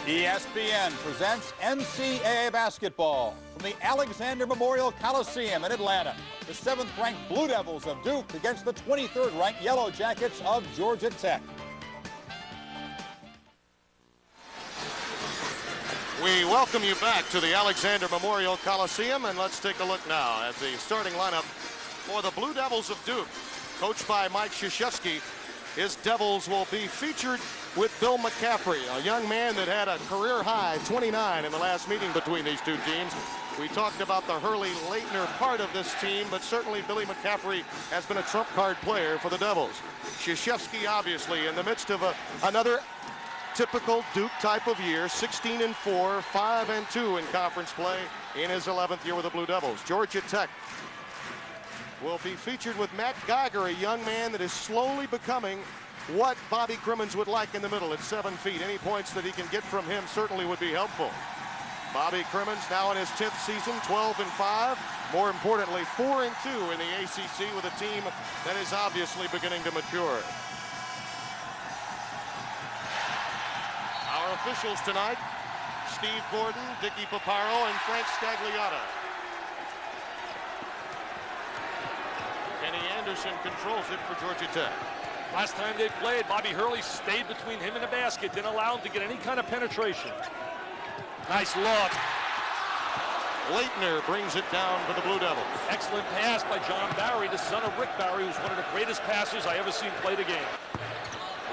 ESPN presents NCAA basketball from the Alexander Memorial Coliseum in Atlanta. The 7th-ranked Blue Devils of Duke against the 23rd-ranked Yellow Jackets of Georgia Tech. We welcome you back to the Alexander Memorial Coliseum, and let's take a look now at the starting lineup for the Blue Devils of Duke. Coached by Mike Krzyzewski, his Devils will be featured with Bill McCaffrey, a young man that had a career-high 29 in the last meeting between these two teams. We talked about the Hurley-Laettner part of this team, but certainly Billy McCaffrey has been a trump card player for the Devils. Krzyzewski, obviously, in the midst of another typical Duke type of year, 16-4, 5-2 in conference play in his 11th year with the Blue Devils. Georgia Tech will be featured with Matt Geiger, a young man that is slowly becoming what Bobby Crimmins would like in the middle at 7 feet. Any points that he can get from him certainly would be helpful. Bobby Crimmins now in his 10th season, 12-5. More importantly, 4-2 in the ACC with a team that is obviously beginning to mature. Our officials tonight, Steve Gordon, Dicky Paparo, and Frank Scagliotta. Kenny Anderson controls it for Georgia Tech. Last time they played, Bobby Hurley stayed between him and the basket, didn't allow him to get any kind of penetration. Nice look. Laettner brings it down for the Blue Devils. Excellent pass by John Barry, the son of Rick Barry, who's one of the greatest passers I ever seen play the game.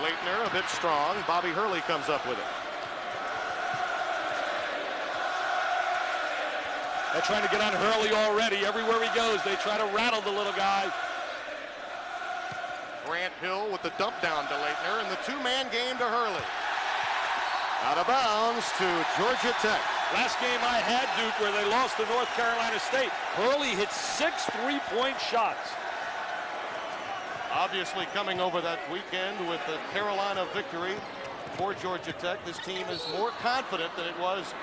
Laettner a bit strong. Bobby Hurley comes up with it. They're trying to get on Hurley already. Everywhere he goes, they try to rattle the little guy. Grant Hill with the dump down to Laettner, and the two-man game to Hurley. Out of bounds to Georgia Tech. Last game I had, Duke, where they lost to North Carolina State, Hurley hit 6 3-point shots. Obviously coming over that weekend with the Carolina victory for Georgia Tech, this team is more confident than it was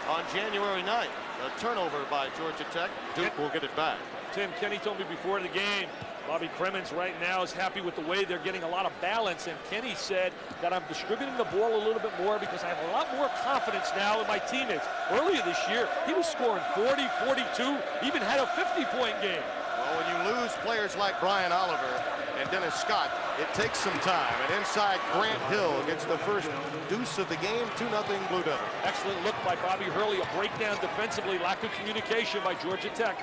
on January 9th. A turnover by Georgia Tech. Duke will get it back. Tim, Kenny told me before the game, Bobby Crimmins right now is happy with the way they're getting a lot of balance, and Kenny said that I'm distributing the ball a little bit more because I have a lot more confidence now in my teammates. Earlier this year, he was scoring 40, 42, even had a 50-point game. Well, when you lose players like Brian Oliver and Dennis Scott, it takes some time. And inside, Grant Hill gets the first deuce of the game, 2-0 Blue Devils. Excellent look by Bobby Hurley, a breakdown defensively, lack of communication by Georgia Tech.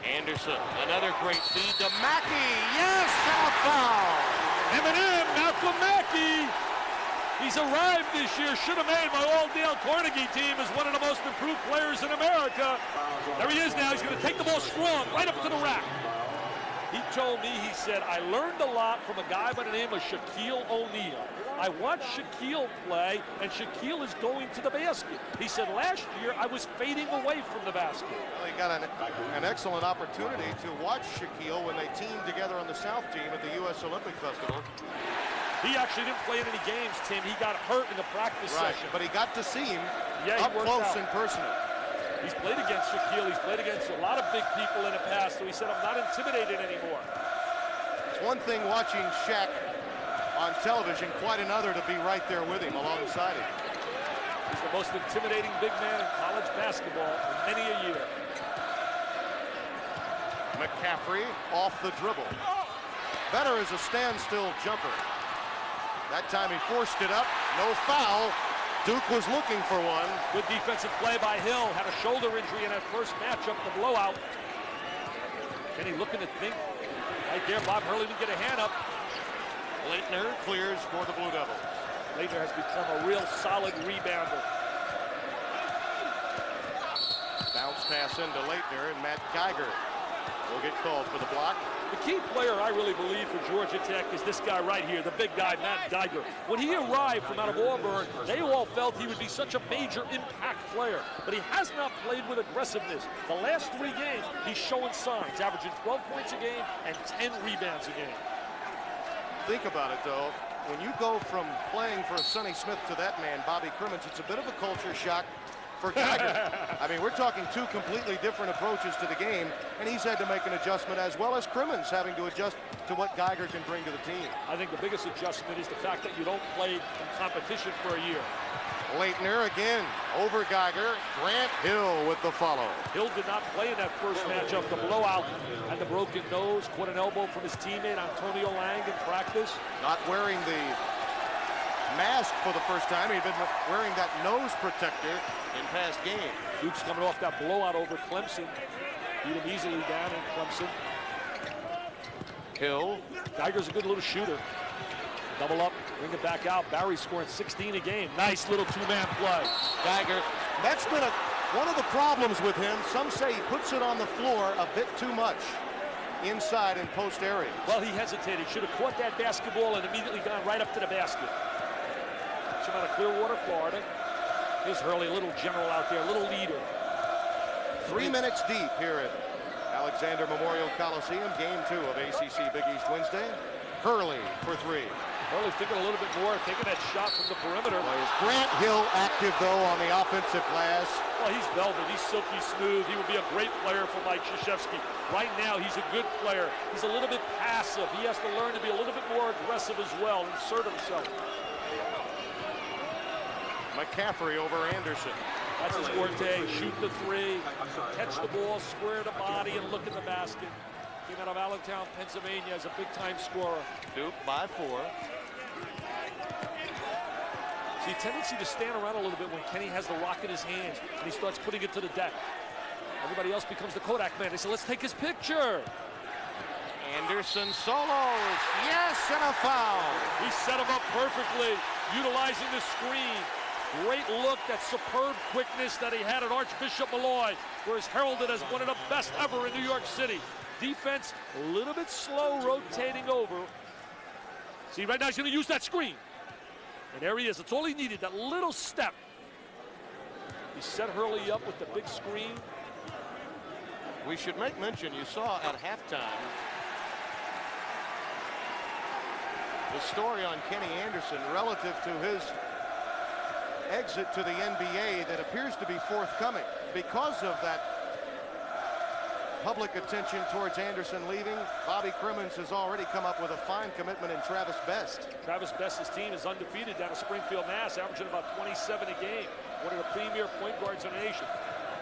Anderson, another great feed to Mackey. Yes, and a foul. M&M, Malcolm Mackey. He's arrived this year. Should have made my all-Dale Carnegie team as one of the most improved players in America. There he is now. He's going to take the ball strong, right up to the rack. He told me, he said, I learned a lot from a guy by the name of Shaquille O'Neal. I watched Shaquille play, and Shaquille is going to the basket. He said, last year, I was fading away from the basket. Well, he got an excellent opportunity to watch Shaquille when they teamed together on the South team at the U.S. Olympic Festival. He actually didn't play in any games, Tim. He got hurt in the practice session. But he got to see him up close close and personal. He's played against Shaquille. He's played against a lot of big people in the past, so he said, I'm not intimidated anymore. It's one thing watching Shaq on television, quite another to be right there with him, alongside him. He's the most intimidating big man in college basketball in many a year. McCaffrey off the dribble. Better as a standstill jumper. That time he forced it up, no foul. Duke was looking for one. Good defensive play by Hill. Had a shoulder injury in that first matchup, the blowout. Kenny looking to think. Right there, Bob Hurley didn't get a hand up. Laettner clears for the Blue Devils. Laettner has become a real solid rebounder. Bounce pass into Laettner, and Matt Geiger will get called for the block. The key player I really believe for Georgia Tech is this guy right here, the big guy, Matt Geiger. When he arrived from out of Auburn, they all felt he would be such a major impact player, but he has not played with aggressiveness. The last 3 games, he's showing signs, averaging 12 points a game and 10 rebounds a game. Think about it, though. When you go from playing for Sonny Smith to that man, Bobby Crimmins, it's a bit of a culture shock for Geiger. I mean, we're talking two completely different approaches to the game, and he's had to make an adjustment, as well as Crimmins having to adjust to what Geiger can bring to the team. I think the biggest adjustment is the fact that you don't play in competition for a year. Leitner again over Geiger. Grant Hill with the follow. Hill did not play in that first matchup. The blowout and the broken nose, caught an elbow from his teammate Antonio Lang in practice. Not wearing the mask for the first time. He'd been wearing that nose protector in past games. Duke's coming off that blowout over Clemson. Beat him easily down in Clemson. Hill. Geiger's a good little shooter. Double up, bring it back out. Barry scoring 16 a game. Nice little two-man play. Geiger, that's been one of the problems with him. Some say he puts it on the floor a bit too much inside in post areas. Well, he hesitated. Should have caught that basketball and immediately gone right up to the basket. Come out of Clearwater, Florida. Here's Hurley, a little general out there, a little leader. 3 minutes deep here at Alexander Memorial Coliseum, game 2 of ACC Big East Wednesday. Hurley for 3. Hurley thinking a little bit more, taking that shot from the perimeter. Grant Hill active, though, on the offensive glass. Well, he's velvet. He's silky smooth. He would be a great player for Mike Krzyzewski. Right now, he's a good player. He's a little bit passive. He has to learn to be a little bit more aggressive as well, insert himself. McCaffrey over Anderson. That's his forte. Shoot the three, catch the ball, square the body, and look at the basket. Came out of Allentown, Pennsylvania, as a big-time scorer. Duke by 4. See, a tendency to stand around a little bit when Kenny has the rock in his hands and he starts putting it to the deck. Everybody else becomes the Kodak man. They say, let's take his picture. Anderson solos. Yes, and a foul. He set him up perfectly, utilizing the screen. Great look, that superb quickness that he had at Archbishop Malloy, where he's heralded as one of the best ever in New York City. Defense a little bit slow, rotating over. See, right now he's going to use that screen. And there he is. It's all he needed, that little step. He set Hurley up with the big screen. We should make mention, you saw at halftime, the story on Kenny Anderson relative to his exit to the NBA that appears to be forthcoming. Because of that public attention towards Anderson leaving, Bobby Crimmins has already come up with a fine commitment in Travis Best. Travis Best's team is undefeated down at Springfield, Mass, averaging about 27 a game. One of the premier point guards in the nation.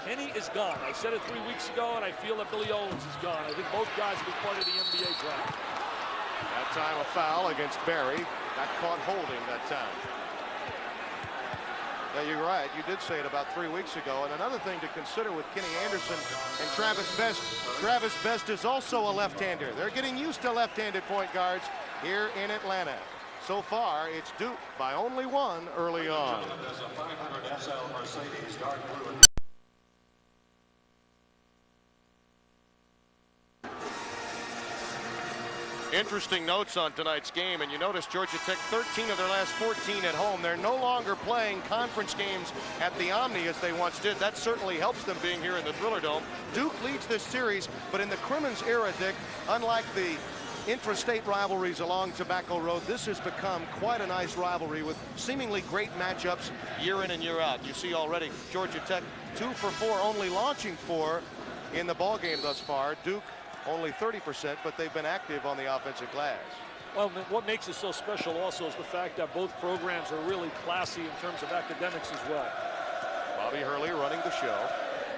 Kenny is gone. I said it 3 weeks ago, and I feel that Billy Owens is gone. I think both guys will be part of the NBA draft. That time a foul against Barry. Got caught holding that time. Yeah, you're right. You did say it about 3 weeks ago. And another thing to consider with Kenny Anderson and Travis Best is also a left-hander. They're getting used to left-handed point guards here in Atlanta. So far, it's Duke by only 1 early on. Interesting notes on tonight's game, and you notice Georgia Tech 13 of their last 14 at home. They're no longer playing conference games at the Omni as they once did. That certainly helps them being here in the Thriller Dome. Duke leads this series, but in the Crimmins era, Dick, unlike the intrastate rivalries along Tobacco Road, this has become quite a nice rivalry with seemingly great matchups year in and year out. You see already Georgia Tech 2 for 4, only launching 4 in the ball game thus far. Duke only 30%, but they've been active on the offensive glass. Well, what makes it so special also is the fact that both programs are really classy in terms of academics as well. Bobby Hurley running the show.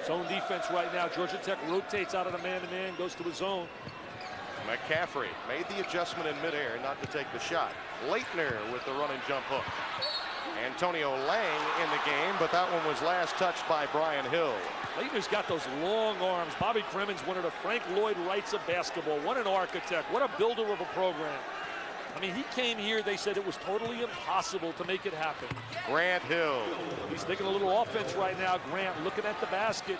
Zone defense right now. Georgia Tech rotates out of the man-to-man, goes to a zone. McCaffrey made the adjustment in midair not to take the shot. Leitner with the run and jump hook. Antonio Lang in the game, but that one was last touched by Brian Hill. Leitner's got those long arms. Bobby Crimmins, one of the Frank Lloyd Wrights of basketball. What an architect. What a builder of a program. I mean, he came here, they said it was totally impossible to make it happen. Grant Hill. He's thinking a little offense right now. Grant looking at the basket.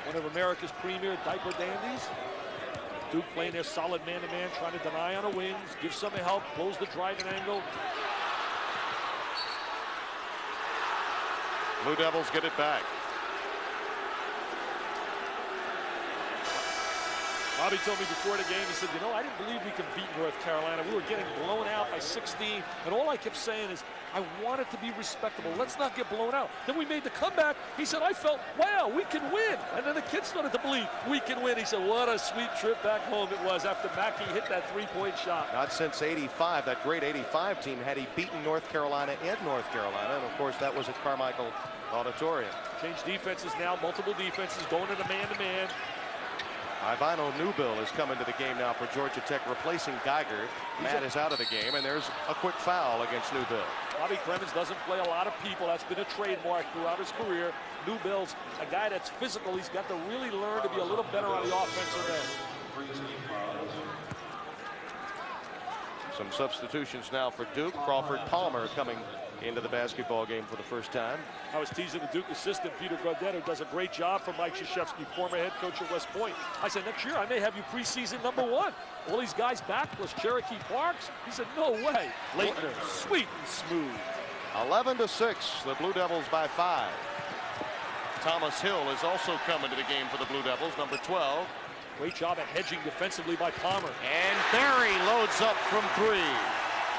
One of America's premier diaper dandies. Duke playing their solid man-to-man, trying to deny on the wings, give some help, close the driving angle. Blue Devils get it back. Bobby told me before the game, he said, you know, I didn't believe we could beat North Carolina. We were getting blown out by 16, and all I kept saying is, I want it to be respectable. Let's not get blown out. Then we made the comeback. He said, I felt, wow, we can win. And then the kids started to believe we can win. He said, what a sweet trip back home it was after Mackey hit that three-point shot. Not since '85, that great '85 team, had he beaten North Carolina in North Carolina. And, of course, that was at Carmichael Auditorium. Changed defenses now, multiple defenses, going into man-to-man. Ivano Newbill is coming to the game now for Georgia Tech, replacing Geiger. Matt is out of the game, and there's a quick foul against Newbill. Bobby Cremins doesn't play a lot of people. That's been a trademark throughout his career. Newbill's a guy that's physical. He's got to really learn to be a little better on the offensive end. Some substitutions now for Duke. Crawford Palmer coming into the basketball game for the first time. I was teasing the Duke assistant, Peter Gaudet, who does a great job for Mike Krzyzewski, former head coach at West Point. I said, next year I may have you preseason #1. All these guys back plus Cherokee Parks. He said, no way. Leitner, sweet and smooth. 11-6, the Blue Devils by 5. Thomas Hill is also coming to the game for the Blue Devils, number 12. Great job of hedging defensively by Palmer. And Barry loads up from 3.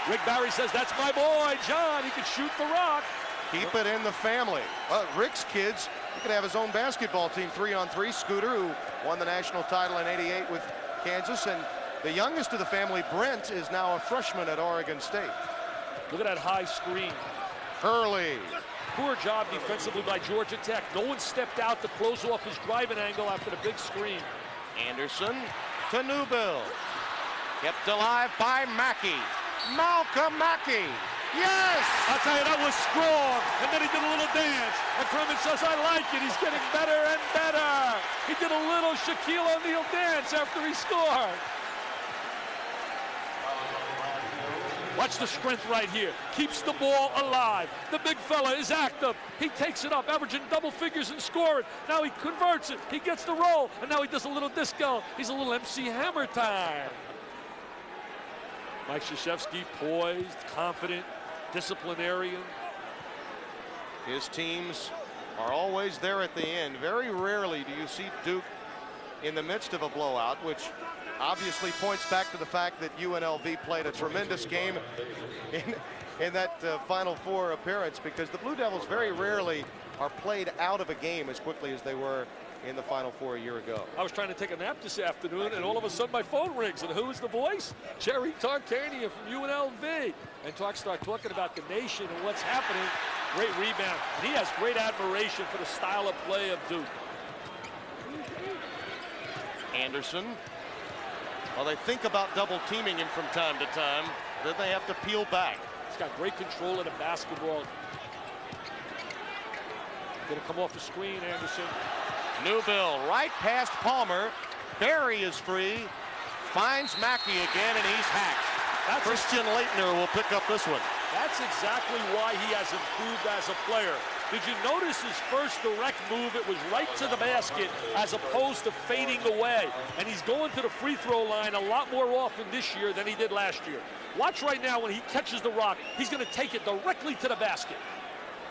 Rick Barry says, that's my boy, John. He can shoot the rock. Keep it in the family. Well, Rick's kids, he could have his own basketball team, 3-on-3. Scooter, who won the national title in '88 with Kansas. And the youngest of the family, Brent, is now a freshman at Oregon State. Look at that high screen. Hurley. Poor job defensively by Georgia Tech. No one stepped out to close off his driving angle after the big screen. Anderson to Newbill. Kept alive by Mackey. Malcolm Mackey. Yes! I'll tell you, that was strong. And then he did a little dance. And Cremins says, I like it. He's getting better and better. He did a little Shaquille O'Neal dance after he scored. Watch the strength right here. Keeps the ball alive. The big fella is active. He takes it up, averaging double figures and scoring. Now he converts it. He gets the roll. And now he does a little disco. He's a little MC Hammer time. Mike Krzyzewski, poised, confident, disciplinarian. His teams are always there at the end. Very rarely do you see Duke in the midst of a blowout, which obviously points back to the fact that UNLV played a tremendous game in that Final Four appearance, because the Blue Devils very rarely are played out of a game as quickly as they were in the Final Four a year ago. I was trying to take a nap this afternoon, and all of a sudden my phone rings, and who is the voice? Jerry Tarkanian from UNLV. And Tark start talking about the nation and what's happening. Great rebound. And he has great admiration for the style of play of Duke. Anderson. Well, they think about double teaming him from time to time. Then they have to peel back. He's got great control of the basketball. Gonna come off the screen, Anderson. Newbill right past Palmer. Barry is free. Finds Mackey again, and he's hacked. Christian Leitner will pick up this one. That's exactly why he has improved as a player. Did you notice his first direct move? It was right to the basket as opposed to fading away. And he's going to the free throw line a lot more often this year than he did last year. Watch right now when he catches the rock. He's going to take it directly to the basket.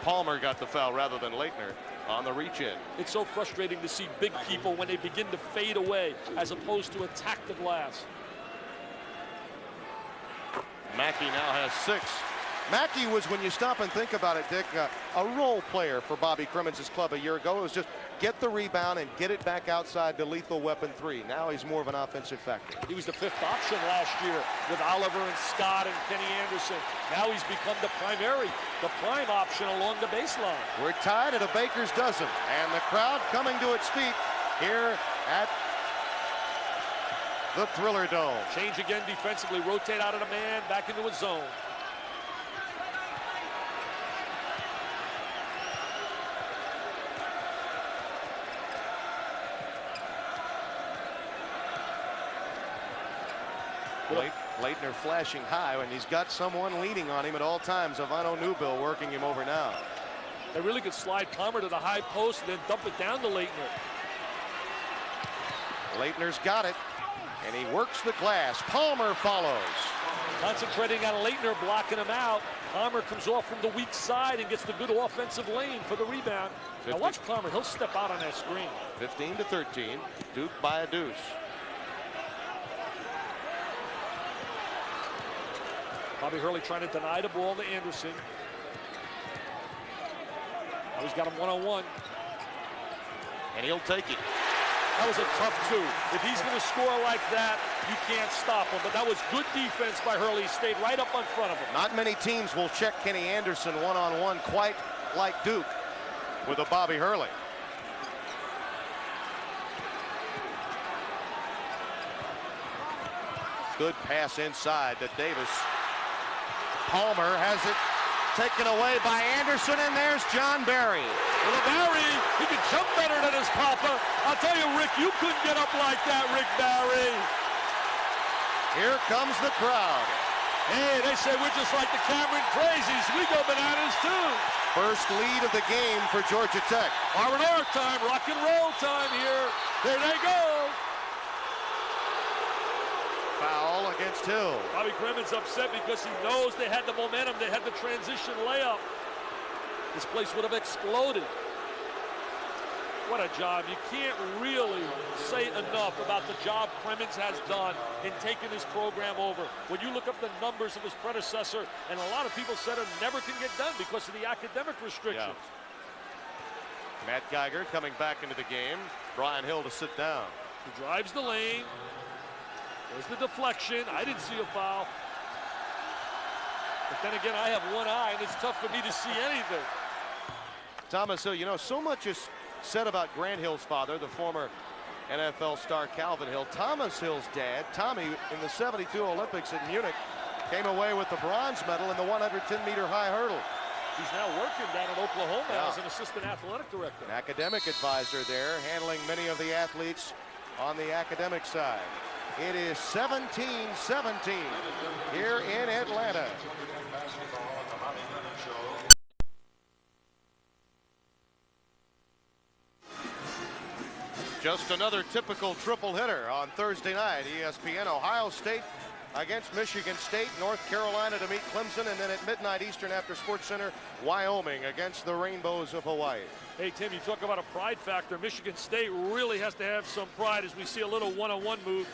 Palmer got the foul rather than Leitner on the reach-in. It's so frustrating to see big people when they begin to fade away as opposed to attack the glass. Mackey now has 6. Mackey was, when you stop and think about it, Dick, a role player for Bobby Cremins' club a year ago. It was just get the rebound and get it back outside to lethal weapon 3. Now he's more of an offensive factor. He was the 5th option last year with Oliver and Scott and Kenny Anderson. Now he's become the prime option along the baseline. We're tied at a baker's dozen, and the crowd coming to its feet here at the Thriller Dome. Change again defensively, rotate out of the man, back into a zone. Leitner flashing high, and he's got someone leaning on him at all times. Ivano Newbill working him over now. They really could slide Palmer to the high post and then dump it down to Leitner. Leitner's got it, and he works the glass. Palmer follows. Concentrating on Leitner, blocking him out. Palmer comes off from the weak side and gets the good offensive lane for the rebound. Now watch Palmer, he'll step out on that screen. 15-13, Duke by a deuce. Bobby Hurley trying to deny the ball to Anderson. Now he's got him one-on-one. And he'll take it. That was a tough two. If he's going to score like that, you can't stop him. But that was good defense by Hurley. He stayed right up in front of him. Not many teams will check Kenny Anderson one-on-one quite like Duke with a Bobby Hurley. Good pass inside to Davis. Palmer has it taken away by Anderson, and there's John Barry. Well, Barry, he can jump better than his papa. I'll tell you, Rick, you couldn't get up like that, Rick Barry. Here comes the crowd. Hey, they say we're just like the Cameron Crazies. We go bananas, too. First lead of the game for Georgia Tech. R&R time, rock and roll time here. There they go. Foul against Hill. Bobby Clemens upset because he knows they had the momentum. They had the transition layup. This place would have exploded. What a job. You can't really say enough about the job Clemens has done in taking this program over. When you look up the numbers of his predecessor, and a lot of people said it never can get done because of the academic restrictions. Yeah. Matt Geiger coming back into the game. Brian Hill to sit down. He drives the lane. There's the deflection. I didn't see a foul. But then again, I have one eye, and it's tough for me to see anything. Thomas Hill, you know, so much is said about Grant Hill's father, the former NFL star Calvin Hill. Thomas Hill's dad, Tommy, in the '72 Olympics in Munich, came away with the bronze medal in the 110-meter high hurdle. He's now working down in Oklahoma as an assistant athletic director. An academic advisor there, handling many of the athletes on the academic side. It is 17-17 here in Atlanta. Just another typical triple hitter on Thursday night. ESPN, Ohio State against Michigan State, North Carolina to meet Clemson, and then at midnight Eastern after SportsCenter, Wyoming against the Rainbows of Hawaii. Hey, Tim, you talk about a pride factor. Michigan State really has to have some pride as we see a little one-on-one move.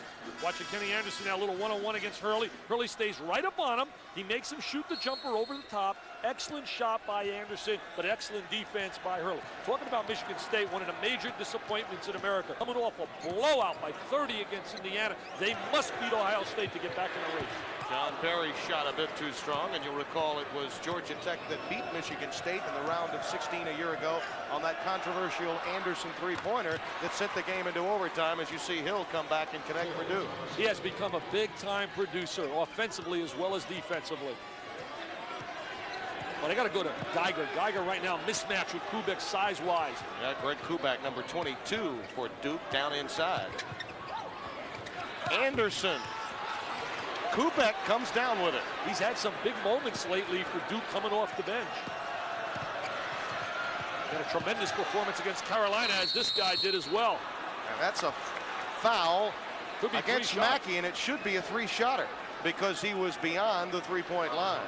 Watching Kenny Anderson now, a little one-on-one against Hurley. Hurley stays right up on him. He makes him shoot the jumper over the top. Excellent shot by Anderson, but excellent defense by Hurley. Talking about Michigan State, one of the major disappointments in America. Coming off a blowout by 30 against Indiana. They must beat Ohio State to get back in the race. John Barry shot a bit too strong, and you'll recall it was Georgia Tech that beat Michigan State in the round of 16 a year ago on that controversial Anderson three-pointer that sent the game into overtime, as you see Hill come back and connect for Duke. He has become a big-time producer, offensively as well as defensively. But I got to go to Geiger. Geiger right now mismatched with Kubek size-wise. Yeah, Greg Kubek, number 22 for Duke, down inside. Anderson. Kubek comes down with it. He's had some big moments lately for Duke coming off the bench. Had a tremendous performance against Carolina, as this guy did as well. And that's a foul against Mackey, and it should be a three-shotter because he was beyond the three-point line.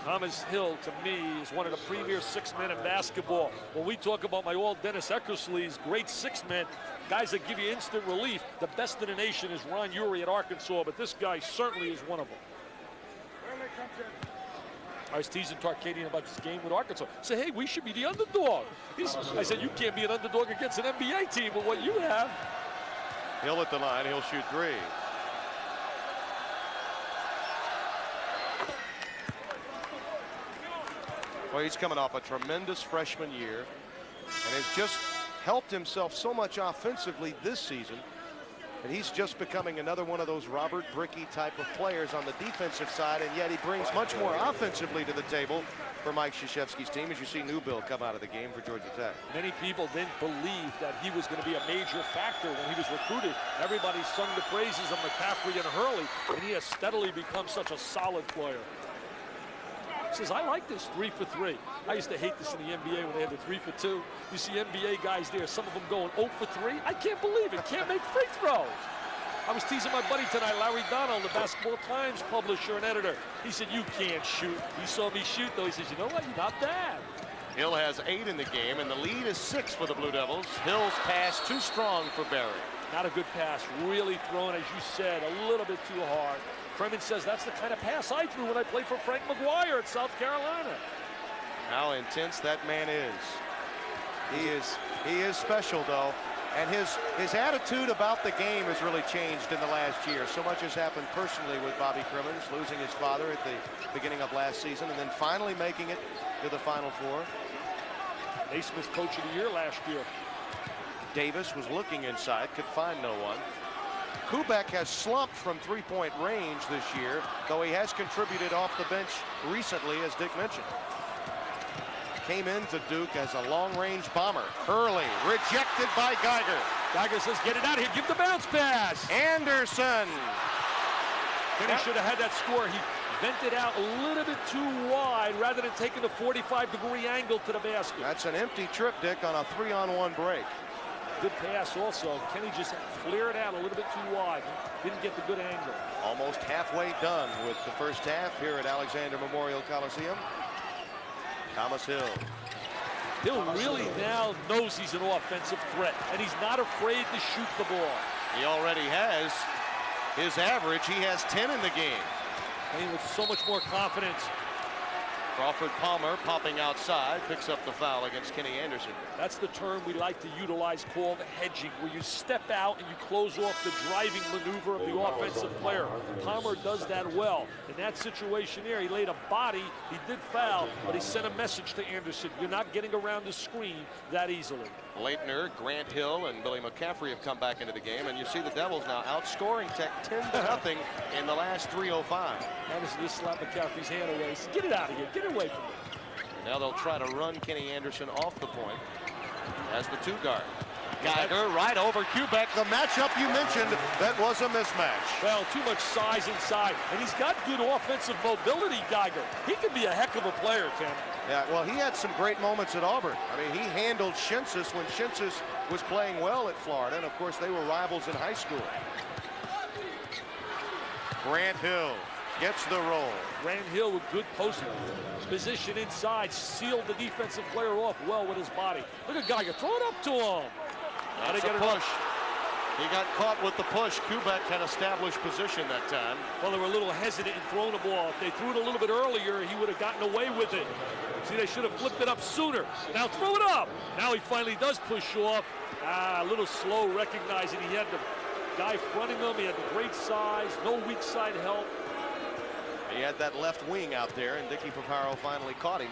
Thomas Hill, to me, is one of the premier six-men in basketball. When we talk about my old Dennis Eckersley's great six-men, guys that give you instant relief, the best in the nation is Ron Urey at Arkansas, but this guy certainly is one of them. I was teasing Tarkadian about this game with Arkansas. I said, hey, we should be the underdog. I said, you can't be an underdog against an NBA team with what you have. Hill at the line, he'll shoot three. Well, he's coming off a tremendous freshman year and has just helped himself so much offensively this season, and he's just becoming another one of those Robert Brickey type of players on the defensive side, and yet he brings much more offensively to the table for Mike Krzyzewski's team, as you see Newbill come out of the game for Georgia Tech. Many people didn't believe that he was going to be a major factor when he was recruited. Everybody sung the praises of McCaffrey and Hurley, and he has steadily become such a solid player. Says, I like this 3 for 3. I used to hate this in the NBA when they had the 3 for 2. You see NBA guys there, some of them going 0 for 3. I can't believe it. Can't make free throws. I was teasing my buddy tonight, Larry Donnell, the Basketball Times publisher and editor. He said, you can't shoot. He saw me shoot, though. He says, you know what? You're not bad. Hill has 8 in the game, and the lead is 6 for the Blue Devils. Hill's pass too strong for Barry. Not a good pass. Really thrown, as you said, a little bit too hard. Crimmins says that's the kind of pass I threw when I played for Frank McGuire at South Carolina. How intense that man is. He is special, though. And his attitude about the game has really changed in the last year. So much has happened personally with Bobby Crimmins, losing his father at the beginning of last season and then finally making it to the Final Four. Naismith Coach of the Year last year. Davis was looking inside, could find no one. Kubek has slumped from three-point range this year, though he has contributed off the bench recently, as Dick mentioned. Came into Duke as a long-range bomber. Early, rejected by Geiger. Geiger says, get it out of here, give the bounce pass. Anderson. Kenny should have had that score. He vented out a little bit too wide rather than taking the 45-degree angle to the basket. That's an empty trip, Dick, on a 3-on-1 break. Good pass also. Kenny just flared out a little bit too wide. Didn't get the good angle. Almost halfway done with the first half here at Alexander Memorial Coliseum. Thomas Hill. Hill really now knows he's an offensive threat, and he's not afraid to shoot the ball. He already has his average. He has 10 in the game. Playing with so much more confidence. Crawford Palmer popping outside, picks up the foul against Kenny Anderson. That's the term we like to utilize called hedging, where you step out and you close off the driving maneuver of the offensive player. Palmer does that well. In that situation here, he laid a body, he did foul, but he sent a message to Anderson. You're not getting around the screen that easily. Leitner, Grant Hill, and Billy McCaffrey have come back into the game, and you see the Devils now outscoring Tech 10-0 in the last 3:05. Anderson just slapped McCaffrey's hand away. He said, get it out of here, get it away from me. Now they'll try to run Kenny Anderson off the point as the 2-guard. Geiger right over Kubek. The matchup you mentioned, that was a mismatch. Well, too much size inside, and he's got good offensive mobility, Geiger. He could be a heck of a player, Ken. Yeah, well, he had some great moments at Auburn. I mean, he handled Shinsis when Shinsis was playing well at Florida, and of course they were rivals in high school. Grant Hill gets the roll. Grant Hill with good post position inside, sealed the defensive player off well with his body. Look at Geiger, throw it up to him. That's a push. He got caught with the push. Kubek had established position that time. Well, they were a little hesitant in throwing the ball. If they threw it a little bit earlier, he would have gotten away with it. See, they should have flipped it up sooner. Now throw it up. Now he finally does push off. A little slow, recognizing he had the guy fronting him. He had the great size, no weak side help. He had that left wing out there, and Dicky Paparo finally caught him.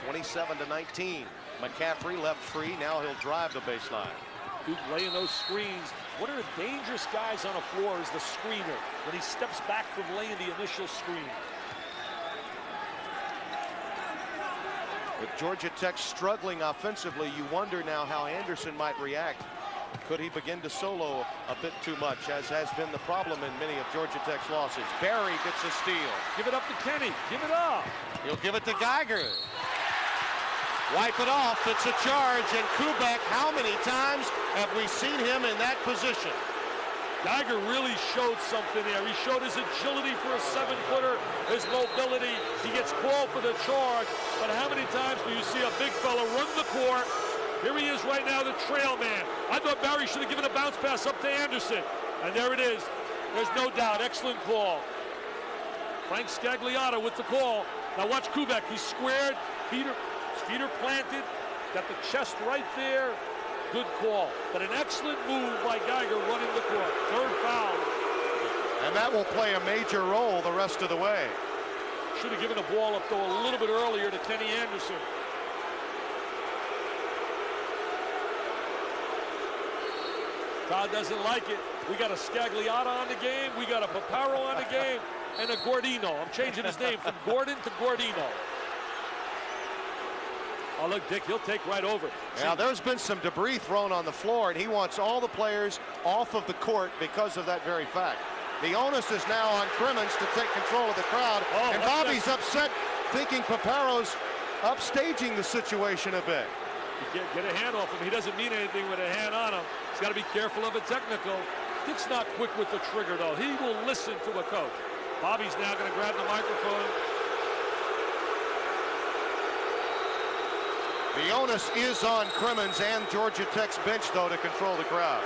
27-19. McCaffrey left free. Now he'll drive the baseline. Duke laying those screens. One of the dangerous guys on the floor is the screener when he steps back from laying the initial screen. With Georgia Tech struggling offensively, you wonder now how Anderson might react. Could he begin to solo a bit too much, as has been the problem in many of Georgia Tech's losses? Barry gets a steal. Give it up to Kenny. Give it up. He'll give it to Geiger. Wipe it off. It's a charge. And Kubek, how many times have we seen him in that position? Geiger really showed something there. He showed his agility for a 7-footer, his mobility. He gets called for the charge. But how many times do you see a big fella run the court? Here he is right now, the trail man. I thought Barry should have given a bounce pass up to Anderson. And there it is. There's no doubt. Excellent call. Frank Scagliotta with the call. Now watch Kubek. He's squared. Feet are planted. Got the chest right there. Good call. But an excellent move by Geiger running the court. Third foul. And that will play a major role the rest of the way. Should have given the ball up, though, a little bit earlier to Kenny Anderson. Todd doesn't like it. We got a Scagliotta on the game. We got a Paparo on the game. And a Gordino. I'm changing his name from Gordon to Gordino. Oh, look, Dick, he'll take right over. Now, there's been some debris thrown on the floor, and he wants all the players off of the court because of that very fact. The onus is now on Crimmins to take control of the crowd, and Bobby's upset, thinking Paparo's upstaging the situation a bit. You can't get a hand off him. He doesn't mean anything with a hand on him. He's got to be careful of a technical. Dick's not quick with the trigger, though. He will listen to a coach. Bobby's now going to grab the microphone. The onus is on Crimmins and Georgia Tech's bench, though, to control the crowd.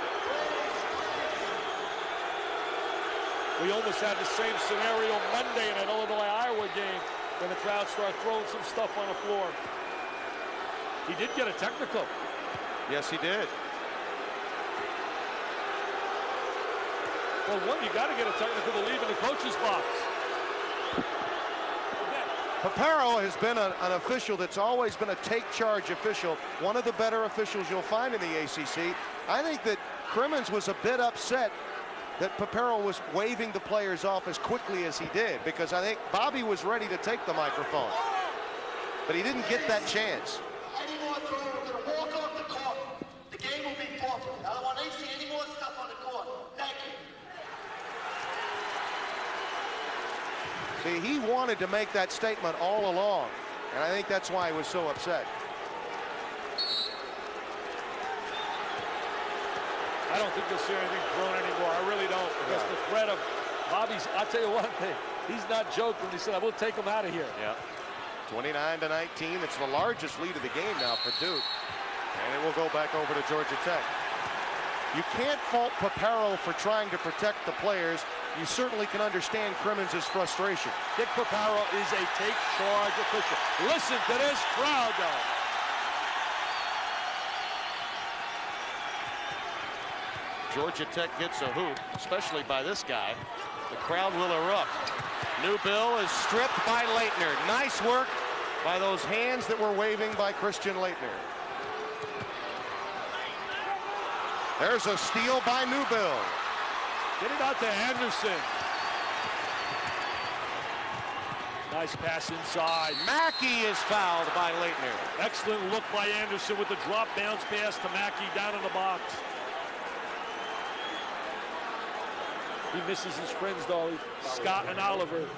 We almost had the same scenario Monday in that Illinois-Iowa game when the crowd started throwing some stuff on the floor. He did get a technical. Yes, he did. Well, one, you got to get a technical to leave in the coach's box. Paparo has been an official that's always been a take-charge official, one of the better officials you'll find in the ACC. I think that Crimmins was a bit upset that Paparo was waving the players off as quickly as he did, because I think Bobby was ready to take the microphone, but he didn't get that chance. Any more throwing, we're going to walk off the court. The game will be forfeit. I don't want to see any more stuff on the court. Thank you. See, he wanted to make that statement all along, and I think that's why he was so upset. I don't think you'll see anything thrown anymore. I really don't, because the threat of Bobby's, I'll tell you one thing, he's not joking when he said, I will take him out of here. Yeah. 29-19. It's the largest lead of the game now for Duke. And it will go back over to Georgia Tech. You can't fault Paparo for trying to protect the players. You certainly can understand Crimmins' frustration. Dick Paparo is a take-charge official. Listen to this crowd, though. Georgia Tech gets a hoop, especially by this guy. The crowd will erupt. Newbill is stripped by Laettner. Nice work by those hands that were waving by Christian Laettner. There's a steal by Newbill. Get it out to Anderson. Nice pass inside. Mackey is fouled by Laettner. Excellent look by Anderson with the drop bounce pass to Mackey down in the box. He misses his friends, though. Scott and Oliver.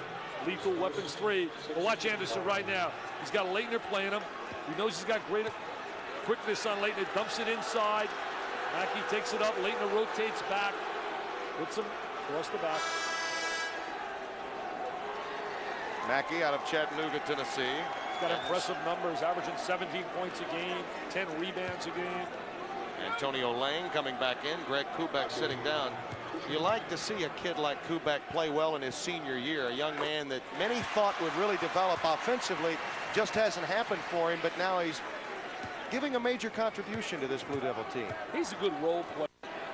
Lethal Weapons 3. But watch Anderson right now. He's got Laettner playing him. He knows he's got great quickness on Laettner. Dumps it inside. Mackey takes it up. Laettner rotates back. Puts him across the back. Mackey out of Chattanooga, Tennessee. He's got impressive numbers, averaging 17 points a game, 10 rebounds a game. Antonio Lang coming back in. Greg Kubek sitting down. You like to see a kid like Kubek play well in his senior year, a young man that many thought would really develop offensively. Just hasn't happened for him, but now he's giving a major contribution to this Blue Devil team. He's a good role player.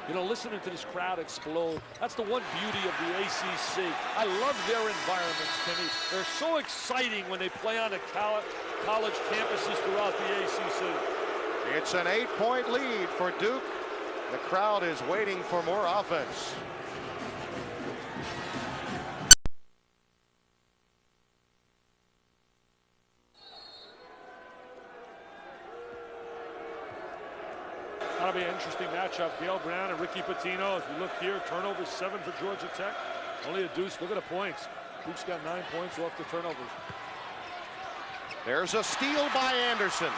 You know, listening to this crowd explode, that's the one beauty of the ACC. I love their environments, Timmy. They're so exciting when they play on the college campuses throughout the ACC. It's an 8-point lead for Duke. The crowd is waiting for more offense. That'll be an interesting matchup. Dale Brown and Ricky Pitino. As we look here, turnovers 7 for Georgia Tech. Only a deuce. Look at the points. Duke's got 9 points off the turnovers. There's a steal by Anderson.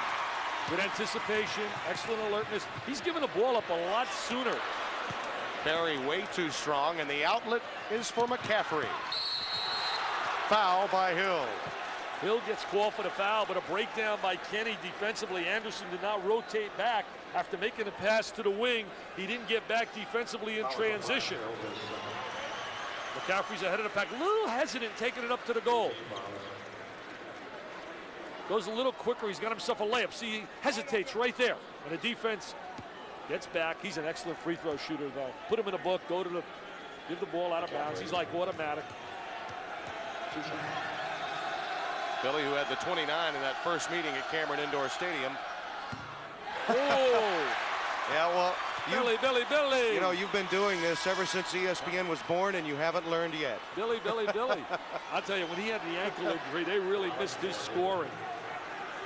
Good anticipation, excellent alertness. He's given the ball up a lot sooner. Barry way too strong, and the outlet is for McCaffrey. Foul by Hill. Hill gets called for the foul, but a breakdown by Kenny defensively. Anderson did not rotate back after making the pass to the wing. He didn't get back defensively in transition. McCaffrey's ahead of the pack, a little hesitant taking it up to the goal. Goes a little quicker. He's got himself a layup. See, he hesitates right there. And the defense gets back. He's an excellent free throw shooter, though. Put him in the book. Give the ball out of bounds. He's like automatic. Billy, who had the 29 in that first meeting at Cameron Indoor Stadium. Oh! Yeah, well, Billy. You know, you've been doing this ever since ESPN was born, and you haven't learned yet. Billy. I'll tell you, when he had the ankle injury, they really missed his scoring.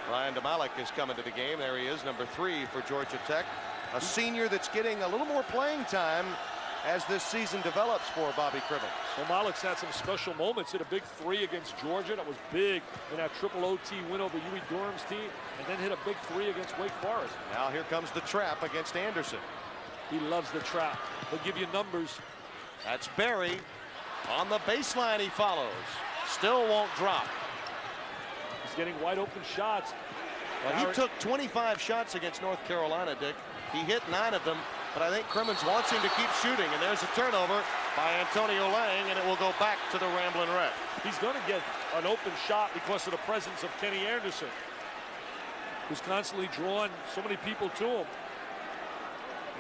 Ryan DeMalik is coming to the game. There he is, number 3 for Georgia Tech. A senior that's getting a little more playing time as this season develops for Bobby Crimmins. Well, Malik's had some special moments. Hit a big 3 against Georgia. That was big in that triple OT win over Huey Durham's team. And then hit a big 3 against Wake Forest. Now here comes the trap against Anderson. He loves the trap. He'll give you numbers. That's Barry. On the baseline he follows. Still won't drop. He's getting wide open shots. Well, he took 25 shots against North Carolina, Dick. He hit 9 of them, but I think Crimmins wants him to keep shooting, and there's a turnover. by Antonio Lang, and it will go back to the Ramblin' Wreck. He's going to get an open shot because of the presence of Kenny Anderson, who's constantly drawing so many people to him.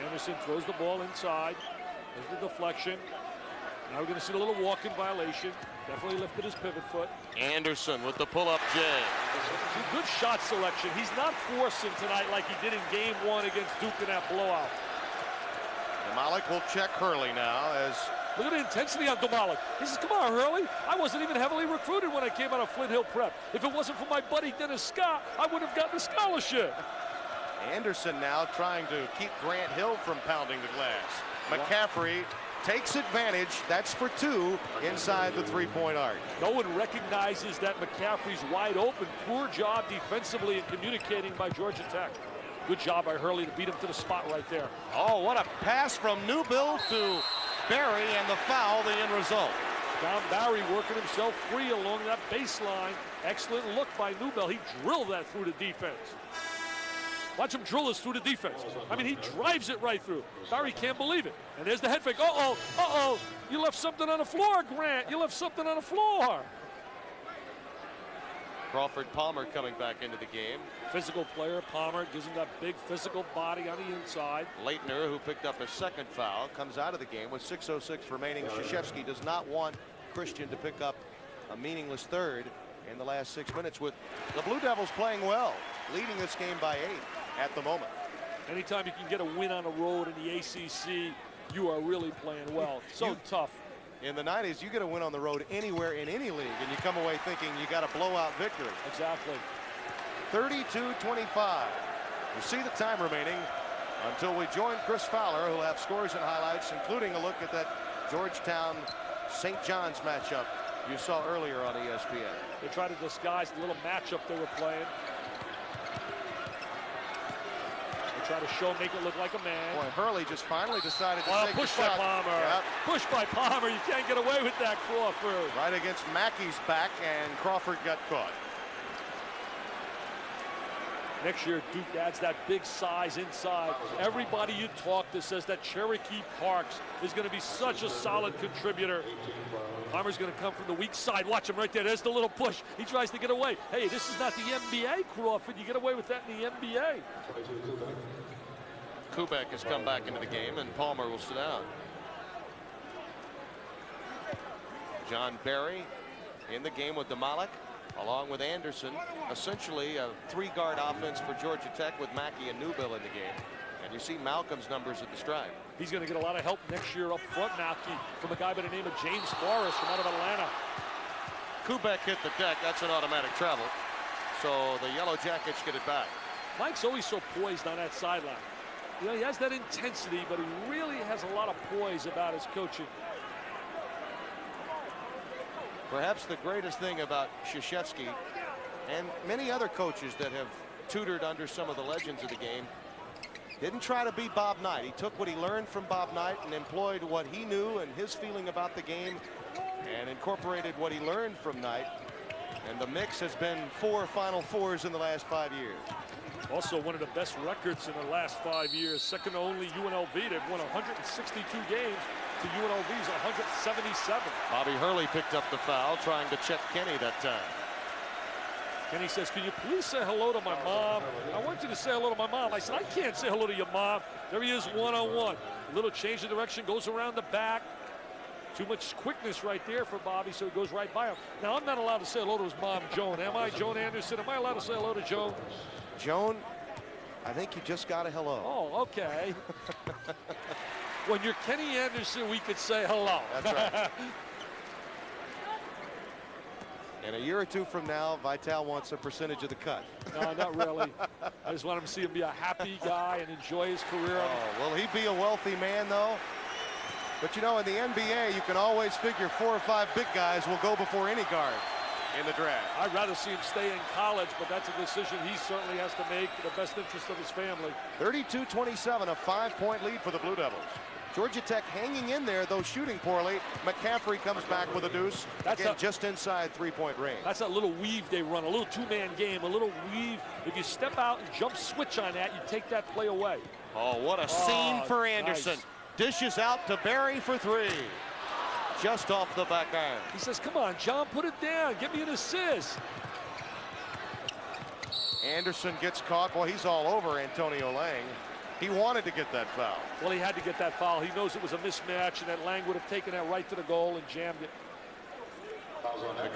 Anderson throws the ball inside. There's the deflection. Now we're going to see a little walk-in violation. Definitely lifted his pivot foot. Anderson with the pull-up J. Good shot selection. He's not forcing tonight like he did in game 1 against Duke in that blowout. Domalik will check Hurley now as... Look at the intensity on Domalik. He says, come on, Hurley. I wasn't even heavily recruited when I came out of Flint Hill Prep. If it wasn't for my buddy Dennis Scott, I wouldn't have gotten a scholarship. Anderson now trying to keep Grant Hill from pounding the glass. McCaffrey takes advantage. That's for 2 inside the three-point arc. No one recognizes that McCaffrey's wide open. Poor job defensively and communicating by Georgia Tech. Good job by Hurley to beat him to the spot right there. Oh, what a pass from Newbill to Barry, and the foul, the end result. Down Barry working himself free along that baseline. Excellent look by Newbill. He drilled that through the defense. Watch him drill us through the defense. I mean, he drives it right through. Barry can't believe it. And there's the head fake. Uh-oh, uh-oh. You left something on the floor, Grant. You left something on the floor. Crawford Palmer coming back into the game. Physical player, Palmer, gives him that big physical body on the inside. Leitner, who picked up his second foul, comes out of the game with 6:06 remaining. Krzyzewski does not want Christian to pick up a meaningless third in the last 6 minutes, with the Blue Devils playing well, leading this game by 8 at the moment. Anytime you can get a win on the road in the ACC, you are really playing well. So tough. In the 90s, you get a win on the road anywhere in any league, and you come away thinking you got a blowout victory. Exactly. 32-25. You see the time remaining until we join Chris Fowler, who'll have scores and highlights, including a look at that Georgetown-St. John's matchup you saw earlier on ESPN. They try to disguise the little matchup they were playing. They try to make it look like a man. Boy, Hurley just finally decided to take push the by shot. Palmer. Yep. Push by Palmer. You can't get away with that, Crawford. Right against Mackey's back, and Crawford got caught. Next year, Duke adds that big size inside. Everybody you talk to says that Cherokee Parks is going to be such a solid contributor. Palmer's going to come from the weak side. Watch him right there. There's the little push. He tries to get away. Hey, this is not the NBA, Crawford. You get away with that in the NBA. Kubek has come back into the game, and Palmer will sit down. John Barry in the game with Domalik, along with Anderson. Essentially a 3-guard offense for Georgia Tech with Mackey and Newbill in the game. And you see Malcolm's numbers at the stripe. He's going to get a lot of help next year up front, Mackey, from a guy by the name of James Forrest from out of Atlanta. Kubek hit the deck. That's an automatic travel. So the Yellow Jackets get it back. Mike's always so poised on that sideline. You know, he has that intensity, but he really has a lot of poise about his coaching. Perhaps the greatest thing about Krzyzewski and many other coaches that have tutored under some of the legends of the game didn't try to be Bob Knight. He took what he learned from Bob Knight and employed what he knew and his feeling about the game and incorporated what he learned from Knight. And the mix has been 4 Final Fours in the last 5 years. Also one of the best records in the last 5 years, second to only UNLV. They've won 162 games to UNLV's 177. Bobby Hurley picked up the foul, trying to check Kenny that time. Kenny says, can you please say hello to my mom? I want you to say hello to my mom. I said, I can't say hello to your mom. There he is, one-on-one. A little change of direction, goes around the back. Too much quickness right there for Bobby, so he goes right by him. Now, I'm not allowed to say hello to his mom, Joan. Am I, Joan Anderson? Am I allowed to say hello to Joan? Joan, I think you just got a hello. Oh, okay. When you're Kenny Anderson, we could say hello. That's right. And a year or two from now, Vitale wants a percentage of the cut. No, not really. I just want him to see him be a happy guy and enjoy his career. Oh, will he be a wealthy man, though? But, you know, in the NBA, you can always figure 4 or 5 big guys will go before any guard in the draft. I'd rather see him stay in college, but that's a decision he certainly has to make for the best interest of his family. 32-27, a 5-point lead for the Blue Devils. Georgia Tech hanging in there, though shooting poorly. McCaffrey comes back with a deuce. Again, just inside 3-point range. That's that little weave they run, a little 2-man game, a little weave. If you step out and jump switch on that, you take that play away. Oh, what a scene for Anderson. Nice. Dishes out to Barry for 3. just off the back iron. He says, come on, John, put it down. Give me an assist. Anderson gets caught. Boy, he's all over Antonio Lang. He wanted to get that foul. Well, he had to get that foul. He knows it was a mismatch, and that Lang would have taken that right to the goal and jammed it.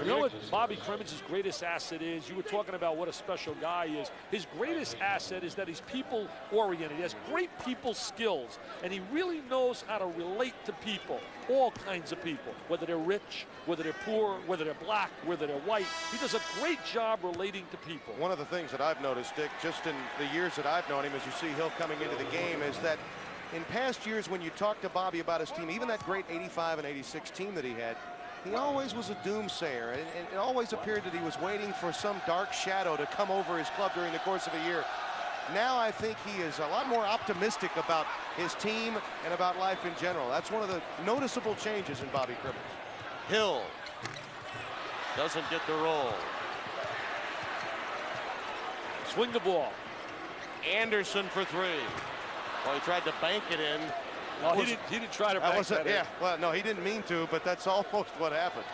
You know what Bobby Crimmon's greatest asset is? You were talking about what a special guy is. His greatest asset is that he's people-oriented. He has great people skills, and he really knows how to relate to people, all kinds of people, whether they're rich, whether they're poor, whether they're black, whether they're white. He does a great job relating to people. One of the things that I've noticed, Dick, just in the years that I've known him, as you see Hill coming into the game, is that in past years when you talk to Bobby about his team, even that great 85 and 86 team that he had, he always was a doomsayer, and it always appeared that he was waiting for some dark shadow to come over his club during the course of a year. Now I think he is a lot more optimistic about his team and about life in general. That's one of the noticeable changes in Bobby Crimmins. Hill doesn't get the roll. Swing the ball. Anderson for three. Well, he tried to bank it in. Well, he didn't try to bank that in. Yeah, well, no, he didn't mean to, but that's almost what happened.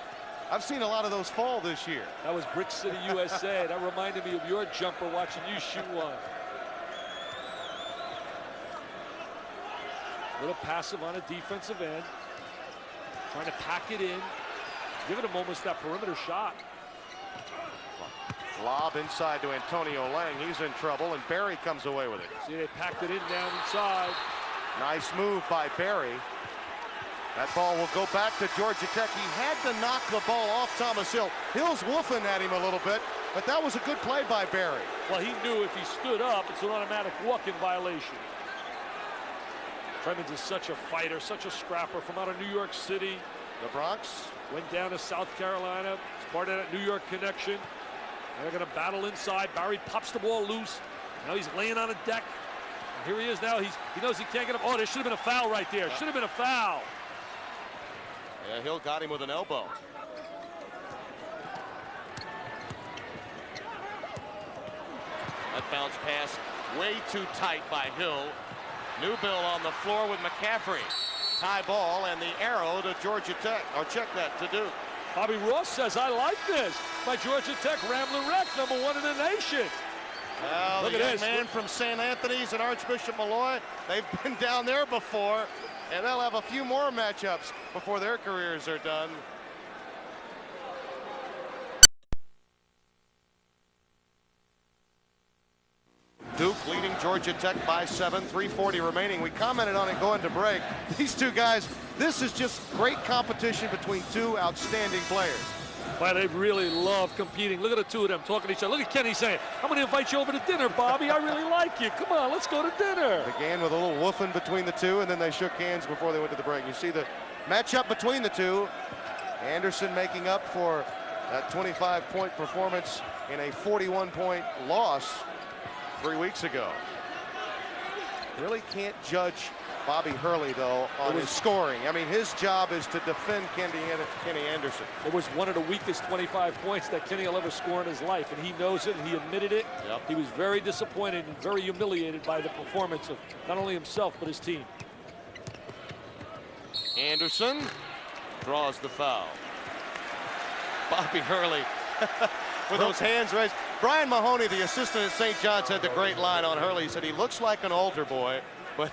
I've seen a lot of those fall this year. That was Brick City, USA. That reminded me of your jumper watching you shoot one. Little passive on a defensive end. Trying to pack it in. Give it a moment, that perimeter shot. Lob inside to Antonio Lang. He's in trouble, and Barry comes away with it. See, they packed it in down inside. Nice move by Barry. That ball will go back to Georgia Tech. He had to knock the ball off Thomas Hill. Hill's woofing at him a little bit, but that was a good play by Barry. Well, he knew if he stood up, it's an automatic walk-in violation. Crimmins is such a fighter, such a scrapper from out of New York City. The Bronx went down to South Carolina. It's part of that New York connection. They're going to battle inside. Barry pops the ball loose. Now he's laying on a deck. And here he is now. He knows he can't get up. Oh, there should have been a foul right there. Should have been a foul. Yeah, Hill got him with an elbow. That bounce pass way too tight by Hill. Newbill on the floor with McCaffrey. High ball and the arrow to Georgia Tech, or check that to Duke. Bobby Ross says, I like this. By Georgia Tech, Ramblin' Wreck, #1 in the nation. Well, look the at young this man from St. Anthony's and Archbishop Malloy, they've been down there before, and they'll have a few more matchups before their careers are done. Duke leading Georgia Tech by 7, 3:40 remaining. We commented on it going to break. These two guys, this is just great competition between two outstanding players. Well, they really love competing. Look at the two of them talking to each other. Look at Kenny saying, I'm going to invite you over to dinner, Bobby. I really like you. Come on, let's go to dinner. Began with a little woofing between the two, and then they shook hands before they went to the break. You see the matchup between the two. Anderson making up for that 25-point performance in a 41-point loss 3 weeks ago. Really can't judge Bobby Hurley, though, on his scoring. I mean, his job is to defend Kenny Anderson. It was one of the weakest 25 points that Kenny will ever score in his life, and he knows it, and he admitted it. Yep. He was very disappointed and very humiliated by the performance of not only himself, but his team. Anderson draws the foul. Bobby Hurley with those hands raised. Brian Mahoney, the assistant at St. John's, had the great line on Hurley. He said he looks like an altar boy, but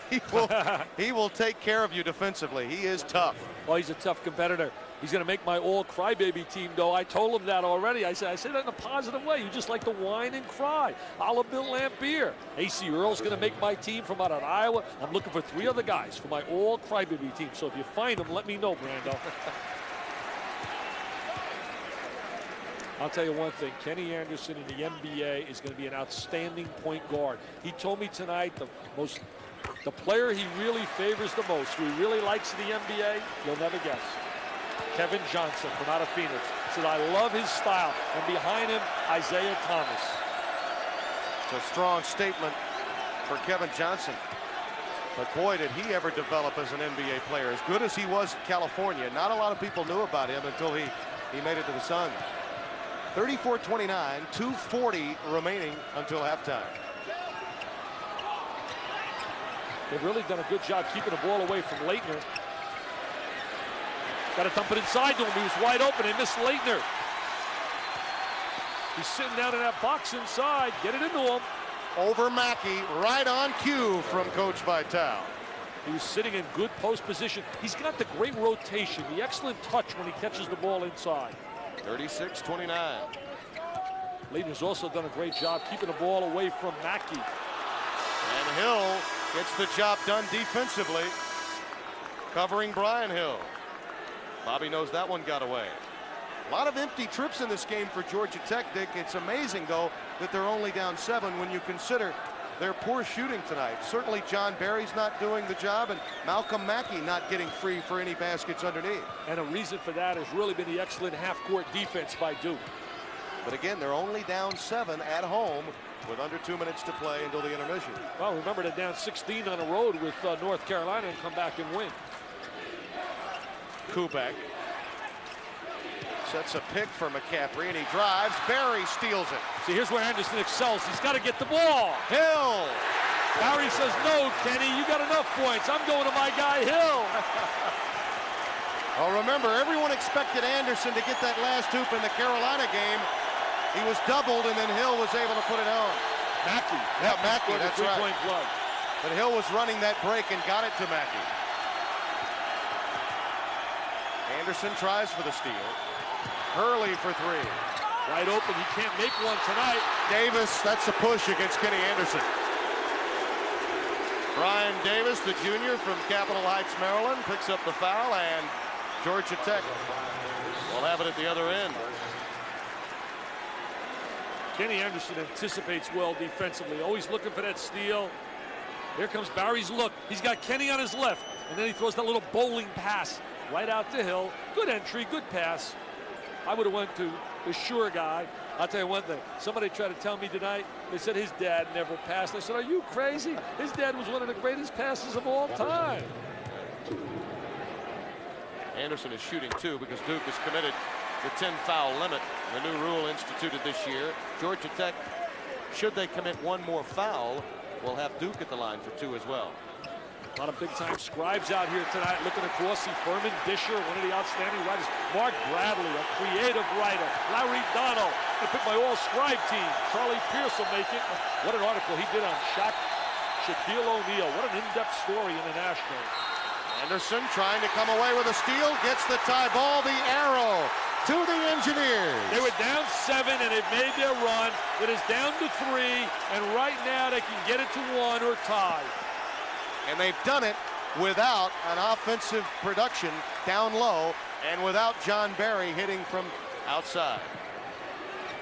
he will take care of you defensively. He is tough. Well, he's a tough competitor. He's going to make my all crybaby team, though. I told him that already. I said that in a positive way. You just like to whine and cry. A la Bill Laimbeer. A.C. Earl's going to make my team from out of Iowa. I'm looking for 3 other guys for my all crybaby team. So if you find them, let me know, Brando. I'll tell you one thing, Kenny Anderson in the NBA is going to be an outstanding point guard. He told me tonight the player he really favors the most, who he really likes in the NBA, you'll never guess. Kevin Johnson from out of Phoenix. Said, I love his style. And behind him, Isaiah Thomas. It's a strong statement for Kevin Johnson. But boy, did he ever develop as an NBA player. As good as he was in California, not a lot of people knew about him until he made it to the Suns. 34-29, 2:40 remaining until halftime. They've really done a good job keeping the ball away from Leitner. Got to dump it inside to him. He was wide open. They missed Leitner. He's sitting down in that box inside. Get it into him. Over Mackey, right on cue from Coach Vitale. He was sitting in good post position. He's got the great rotation, the excellent touch when he catches the ball inside. 36-29. Leitner's also done a great job keeping the ball away from Mackey. And Hill gets the job done defensively, covering Brian Hill. Bobby knows that one got away. A lot of empty trips in this game for Georgia Tech, Dick. It's amazing, though, that they're only down 7 when you consider their poor shooting tonight. Certainly John Barry's not doing the job, and Malcolm Mackey not getting free for any baskets underneath. And a reason for that has really been the excellent half-court defense by Duke. But again, they're only down 7 at home with under 2 minutes to play until the intermission. Well, remember, they're down 16 on the road with North Carolina and come back and win. Kubek sets a pick for McCaffrey, and he drives. Barry steals it. See, here's where Anderson excels. He's got to get the ball. Hill. Barry says, no, Kenny, you got enough points. I'm going to my guy, Hill. Oh, remember, everyone expected Anderson to get that last hoop in the Carolina game. He was doubled, and then Hill was able to put it on. Mackey. Yeah, Mackey, that's right. Three-point play. But Hill was running that break and got it to Mackey. Anderson tries for the steal. Hurley for 3. Wide open, he can't make one tonight. Davis, that's a push against Kenny Anderson. Brian Davis, the junior from Capitol Heights, Maryland, picks up the foul, and Georgia Tech will have it at the other end. Kenny Anderson anticipates well defensively, always looking for that steal. Here comes Barry's look. He's got Kenny on his left, and then he throws that little bowling pass right out to Hill. Good entry, good pass. I would have went to the sure guy. I'll tell you one thing. Somebody tried to tell me tonight, they said his dad never passed. I said, are you crazy? His dad was one of the greatest passes of all time. Anderson is shooting 2 because Duke is committed the 10-foul limit, the new rule instituted this year. Georgia Tech, should they commit one more foul, will have Duke at the line for 2 as well. A lot of big-time scribes out here tonight looking across. See Furman Disher, one of the outstanding writers. Mark Bradley, a creative writer. Larry Dono. I picked my all-scribe team. Charlie Pierce will make it. What an article he did on Shaquille O'Neal. What an in-depth story in the National. Anderson trying to come away with a steal. Gets the tie ball. The arrow to the Engineers. They were down 7 and they've made their run. It is down to 3, and right now they can get it to 1 or tie. And they've done it without an offensive production down low and without John Barry hitting from outside.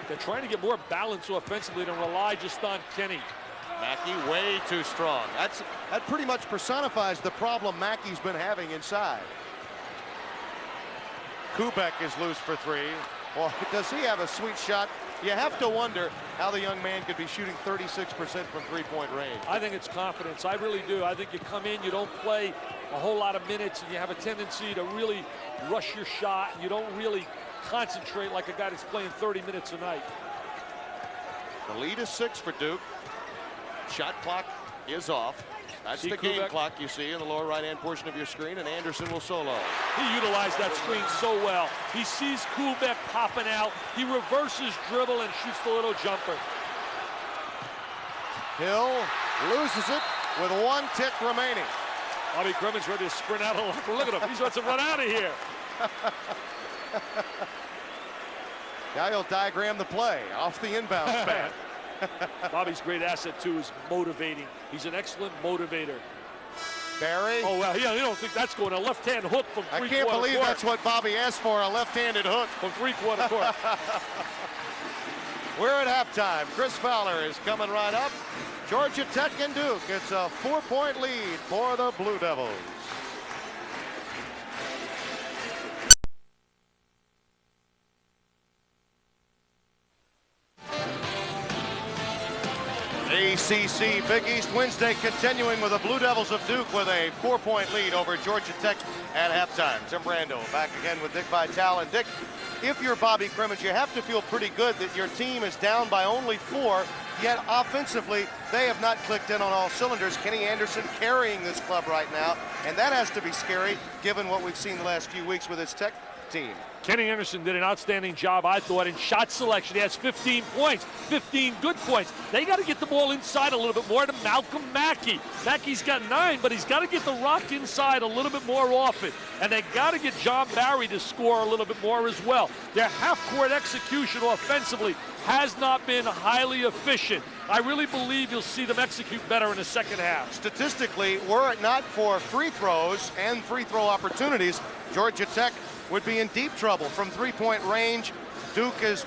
They're trying to get more balance offensively than rely just on Kenny. Mackey way too strong. That pretty much personifies the problem Mackey's been having inside. Kubek is loose for 3. Well, does he have a sweet shot? You have to wonder how the young man could be shooting 36% from 3-point range. I think it's confidence. I really do. I think you come in, you don't play a whole lot of minutes, and you have a tendency to really rush your shot, and you don't really concentrate like a guy that's playing 30 minutes a night. The lead is 6 for Duke. Shot clock is off. That's the game clock you see in the lower right-hand portion of your screen, and Anderson will solo. He utilized that screen so well. He sees Kubek popping out. He reverses dribble and shoots the little jumper. Hill loses it with 1 tick remaining. Bobby Crumman's ready to sprint out of the locker. Look at him. He's wants to run out of here. Now he'll diagram the play off the inbound span. Bobby's great asset, too, is motivating. He's an excellent motivator. Barry. Oh, well, yeah, you don't think that's going. A left-hand hook from three-quarter court. I can't believe that's what Bobby asked for, a left-handed hook. From three-quarter court. We're at halftime. Chris Fowler is coming right up. Georgia Tech and Duke. It's a 4-point lead for the Blue Devils. ACC Big East Wednesday continuing with the Blue Devils of Duke with a 4-point lead over Georgia Tech at halftime. Tim Brando back again with Dick Vitale. And Dick, if you're Bobby Cremins, you have to feel pretty good that your team is down by only 4, yet offensively, they have not clicked in on all cylinders. Kenny Anderson carrying this club right now, and that has to be scary given what we've seen the last few weeks with his Tech team. Kenny Anderson did an outstanding job, I thought, in shot selection. He has 15 points, 15 good points. They got to get the ball inside a little bit more to Malcolm Mackey. Mackey's got 9, but he's got to get the rock inside a little bit more often. And they got to get John Barry to score a little bit more as well. Their half-court execution offensively has not been highly efficient. I really believe you'll see them execute better in the second half. Statistically, were it not for free throws and free throw opportunities, Georgia Tech would be in deep trouble from three-point range. Duke is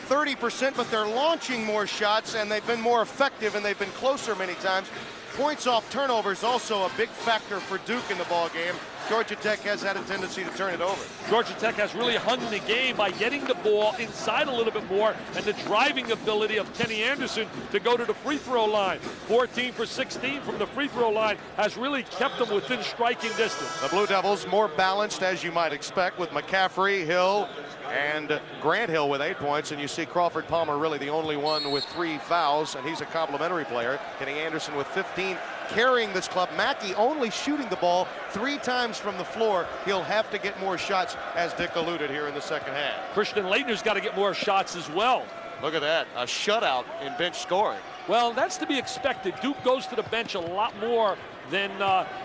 30%, but they're launching more shots, and they've been more effective, and they've been closer many times. Points off turnovers also a big factor for Duke in the ball game. Georgia Tech has had a tendency to turn it over. Georgia Tech has really hung the game by getting the ball inside a little bit more, and the driving ability of Kenny Anderson to go to the free throw line. 14 for 16 from the free throw line has really kept them within striking distance. The Blue Devils more balanced, as you might expect, with McCaffrey, Hill, and Grant Hill with 8 points, and you see Crawford Palmer really the only one with 3 fouls, and he's a complimentary player. Kenny Anderson with 15, carrying this club. Mackey only shooting the ball 3 times from the floor. He'll have to get more shots, as Dick alluded here in the second half. Christian Leitner's got to get more shots as well. Look at that, a shutout in bench scoring. Well, that's to be expected. Duke goes to the bench a lot more than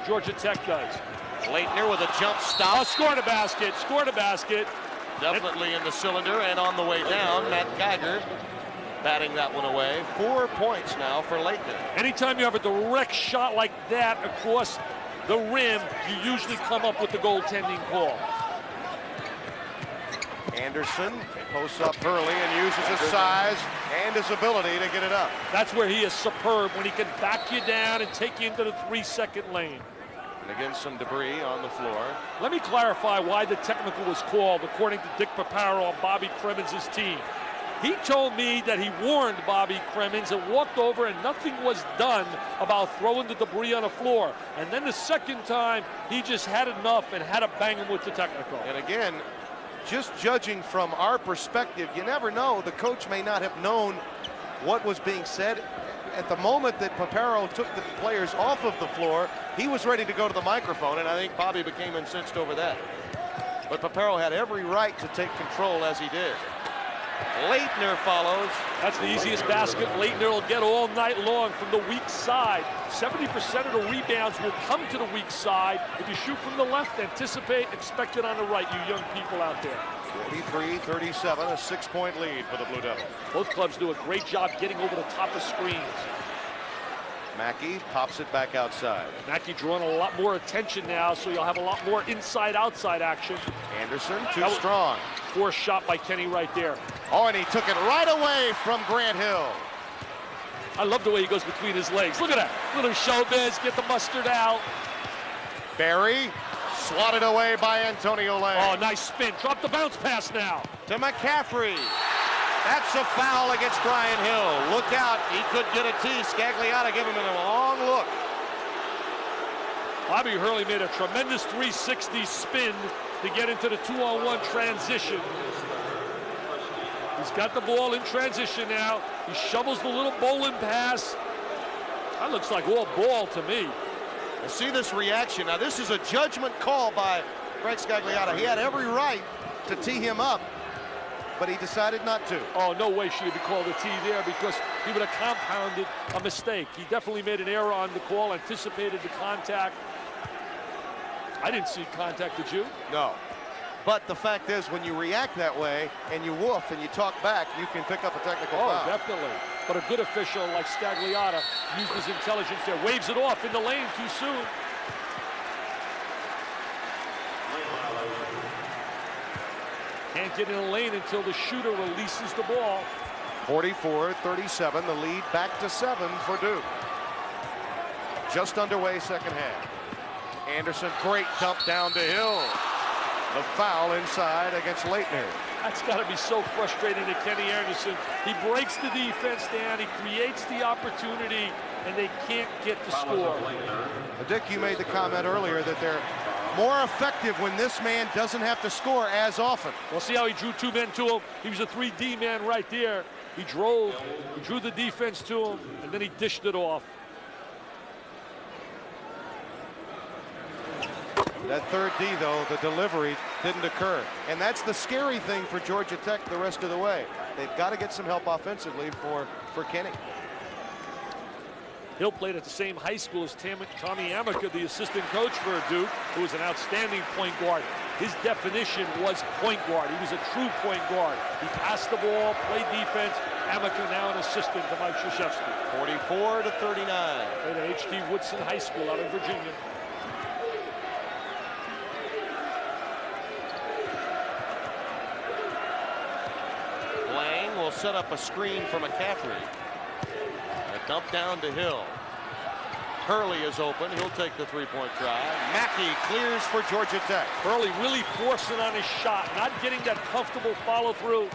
Georgia Tech does. Leitner with a jump stop. Oh, scored a basket, scored a basket. Definitely in the cylinder, and on the way down, Matt Geiger batting that one away. 4 points now for Leitner. Anytime you have a direct shot like that across the rim, you usually come up with the goaltending call. Anderson posts up early and uses his size and his ability to get it up. That's where he is superb, when he can back you down and take you into the 3-second lane. And again, some debris on the floor. Let me clarify why the technical was called, according to Dick Paparo on Bobby Cremins' team. He told me that he warned Bobby Cremins and walked over and nothing was done about throwing the debris on the floor. And then the second time, he just had enough and had to bang him with the technical. And again, just judging from our perspective, you never know. The coach may not have known what was being said. At the moment that Paparo took the players off of the floor, he was ready to go to the microphone, and I think Bobby became incensed over that. But Paparo had every right to take control as he did. Leitner follows. That's the easiest basket Leitner will get all night long from the weak side. 70% of the rebounds will come to the weak side. If you shoot from the left, anticipate, expect it on the right, you young people out there. 43-37, a 6-point lead for the Blue Devils. Both clubs do a great job getting over the top of screens. Mackey pops it back outside. Mackey drawing a lot more attention now, so you'll have a lot more inside-outside action. Anderson too strong. Forced shot by Kenny right there. Oh, and he took it right away from Grant Hill. I love the way he goes between his legs. Look at that. Little showbiz, get the mustard out. Barry swatted away by Antonio Lang. Oh, nice spin. Drop the bounce pass now. To McCaffrey. That's a foul against Brian Hill. Look out, he could get a tee. Scagliotta giving him a long look. Bobby Hurley made a tremendous 360 spin to get into the 2-on-1 transition. He's got the ball in transition now. He shovels the little bowling pass. That looks like all ball to me. I see this reaction. Now this is a judgment call by Frank Scagliotta. He had every right to tee him up, but he decided not to. Oh, no way should he be called a tee there, because he would have compounded a mistake. He definitely made an error on the call, anticipated the contact. I didn't see contact, did you? No. But the fact is, when you react that way and you woof and you talk back, you can pick up a technical foul. Oh, definitely. But a good official like Scagliotta used his intelligence there. Waves it off in the lane too soon. Can't get in the lane until the shooter releases the ball. 44-37, the lead back to 7 for Duke. Just underway second half. Anderson, great dump down to Hill. The foul inside against Leitner. That's got to be so frustrating to Kenny Anderson. He breaks the defense down, he creates the opportunity, and they can't get the score. Dick, you made the comment earlier that they're more effective when this man doesn't have to score as often. Well, see how he drew 2 men to him? He was a 3D man right there. He drew the defense to him, and then he dished it off. That third D, though, the delivery didn't occur. And that's the scary thing for Georgia Tech the rest of the way. They've got to get some help offensively for Kenny. Hill played at the same high school as Tommy Amica, the assistant coach for Duke, who was an outstanding point guard. His definition was point guard. He was a true point guard. He passed the ball, played defense. Amica now an assistant to Mike Krzyzewski. 44-39. Played at H.D. Woodson High School out in Virginia. Lang will set up a screen for McCaffrey. A dump down to Hill. Hurley is open. He'll take the three-point try. Mackey clears for Georgia Tech. Hurley really forcing on his shot, not getting that comfortable follow-through.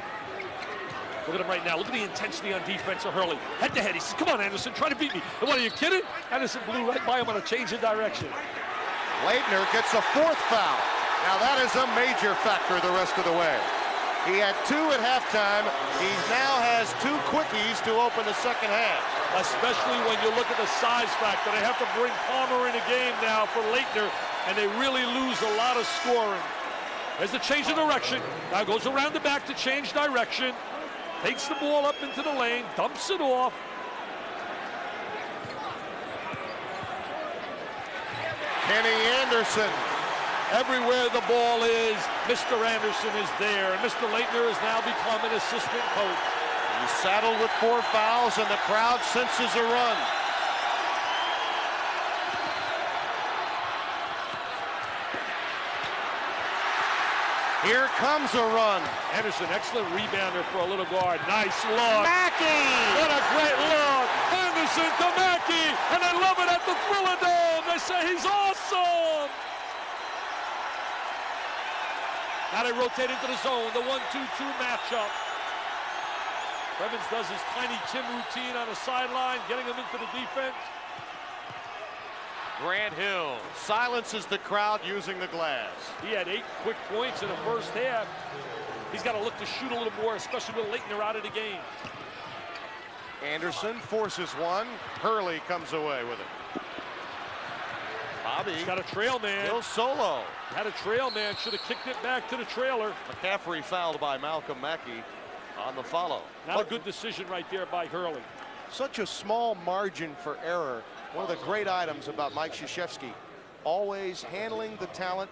Look at him right now. Look at the intensity on defense of Hurley. Head to head. He says, come on, Anderson, try to beat me. And what, are you kidding? Anderson blew right by him on a change of direction. Leitner gets a 4th foul. Now that is a major factor the rest of the way. He had 2 at halftime. He now has 2 quickies to open the second half. Especially when you look at the size factor. They have to bring Palmer in a game now for Leitner, and they really lose a lot of scoring. There's the change of direction. Now goes around the back to change direction. Takes the ball up into the lane, dumps it off. Kenny Anderson. Everywhere the ball is, Mr. Anderson is there. And Mr. Leitner has now become an assistant coach. He's saddled with 4 fouls, and the crowd senses a run. Here comes a run. Anderson, excellent rebounder for a little guard. Nice look. Mackey! What a great look. Anderson to Mackey, and they love it at the Thriller Dome. They say he's awesome. Now they rotate into the zone, the 1-2-2 matchup. Evans does his Tiny Tim routine on the sideline, getting him into the defense. Grant Hill silences the crowd using the glass. He had 8 quick points in the first half. He's got to look to shoot a little more, especially with Leitner out of the game. Anderson forces one. Hurley comes away with it. Bobby. He's got a trail man. Hill solo. Had a trail man. Should have kicked it back to the trailer. McCaffrey fouled by Malcolm Mackey on the follow. Not a good decision right there by Hurley. Such a small margin for error. One of the great items about Mike Krzyzewski, always handling the talent.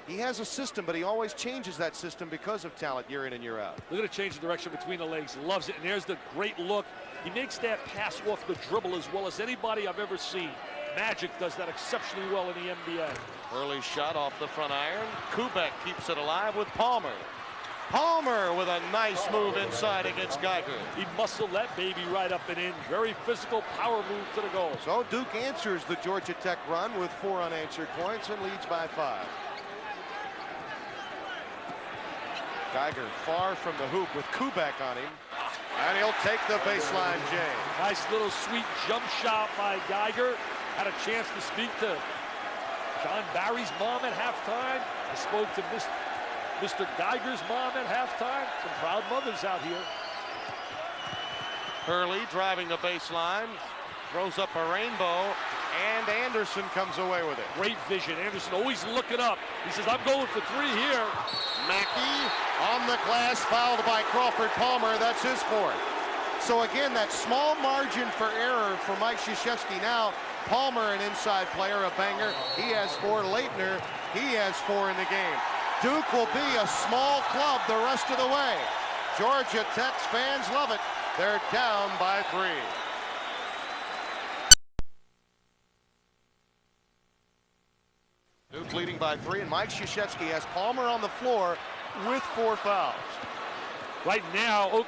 He has a system, but he always changes that system because of talent year in and year out. Look at the change of direction between the legs. Loves it. And there's the great look. He makes that pass off the dribble as well as anybody I've ever seen. Magic does that exceptionally well in the NBA. Early shot off the front iron. Kubek keeps it alive with Palmer. Palmer with a nice move inside against Geiger. He muscled that baby right up and in. Very physical power move to the goal. So Duke answers the Georgia Tech run with 4 unanswered points and leads by 5. Geiger far from the hoop with Kubek on him. And he'll take the baseline, Jay. Nice little sweet jump shot by Geiger. Had a chance to speak to John Barry's mom at halftime. I spoke to Mr. Geiger's mom at halftime. Some proud mothers out here. Hurley driving the baseline, throws up a rainbow, and Anderson comes away with it. Great vision. Anderson always looking up. He says, I'm going for 3 here. Mackey on the glass, fouled by Crawford Palmer. That's his 4th. So again, that small margin for error for Mike Krzyzewski. Now Palmer, an inside player, a banger. He has 4. Leitner, he has 4 in the game. Duke will be a small club the rest of the way. Georgia Tech's fans love it. They're down by 3. Duke leading by 3, and Mike Krzyzewski has Palmer on the floor with 4 fouls. Right now,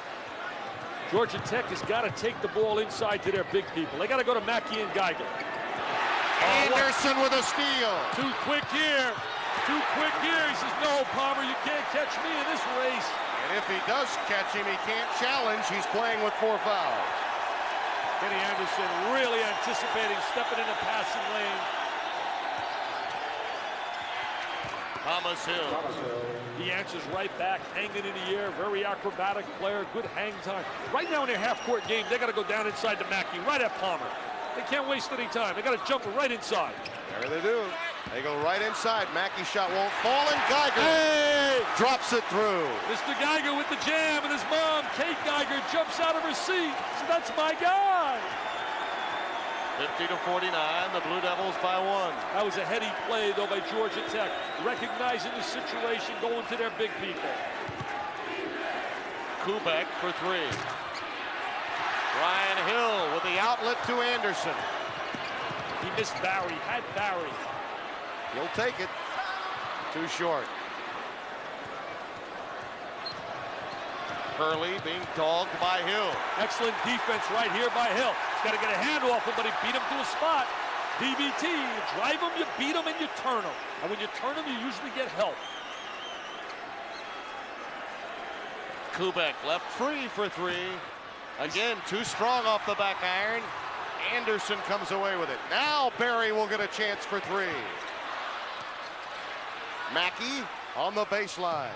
Georgia Tech has got to take the ball inside to their big people. They got to go to Mackey and Geiger. Anderson with a steal. Too quick here. Too quick here. He says, no, Palmer, you can't catch me in this race. And if he does catch him, he can't challenge. He's playing with 4 fouls. Kenny Anderson really anticipating, stepping in the passing lane. Thomas Hill. He answers right back, hanging in the air, very acrobatic player, good hang time. Right now in their half-court game, they got to go down inside to Mackey, right at Palmer. They can't waste any time. They got to jump right inside. There they do. They go right inside. Mackey's shot won't fall, and Geiger drops it through. Mr. Geiger with the jam, and his mom, Kate Geiger, jumps out of her seat. So that's my guy. 50-49, the Blue Devils by 1. That was a heady play, though, by Georgia Tech, recognizing the situation, going to their big people. Kubek for 3. Ryan Hill with the outlet to Anderson. He missed Barry, had Barry. He'll take it. Too short. Hurley being dogged by Hill. Excellent defense right here by Hill. He's got to get a hand off him, but he beat him to a spot. DBT, you drive him, you beat him, and you turn him. And when you turn him, you usually get help. Kubek left free for 3. Again, too strong off the back iron. Anderson comes away with it. Now Barry will get a chance for 3. Mackey on the baseline.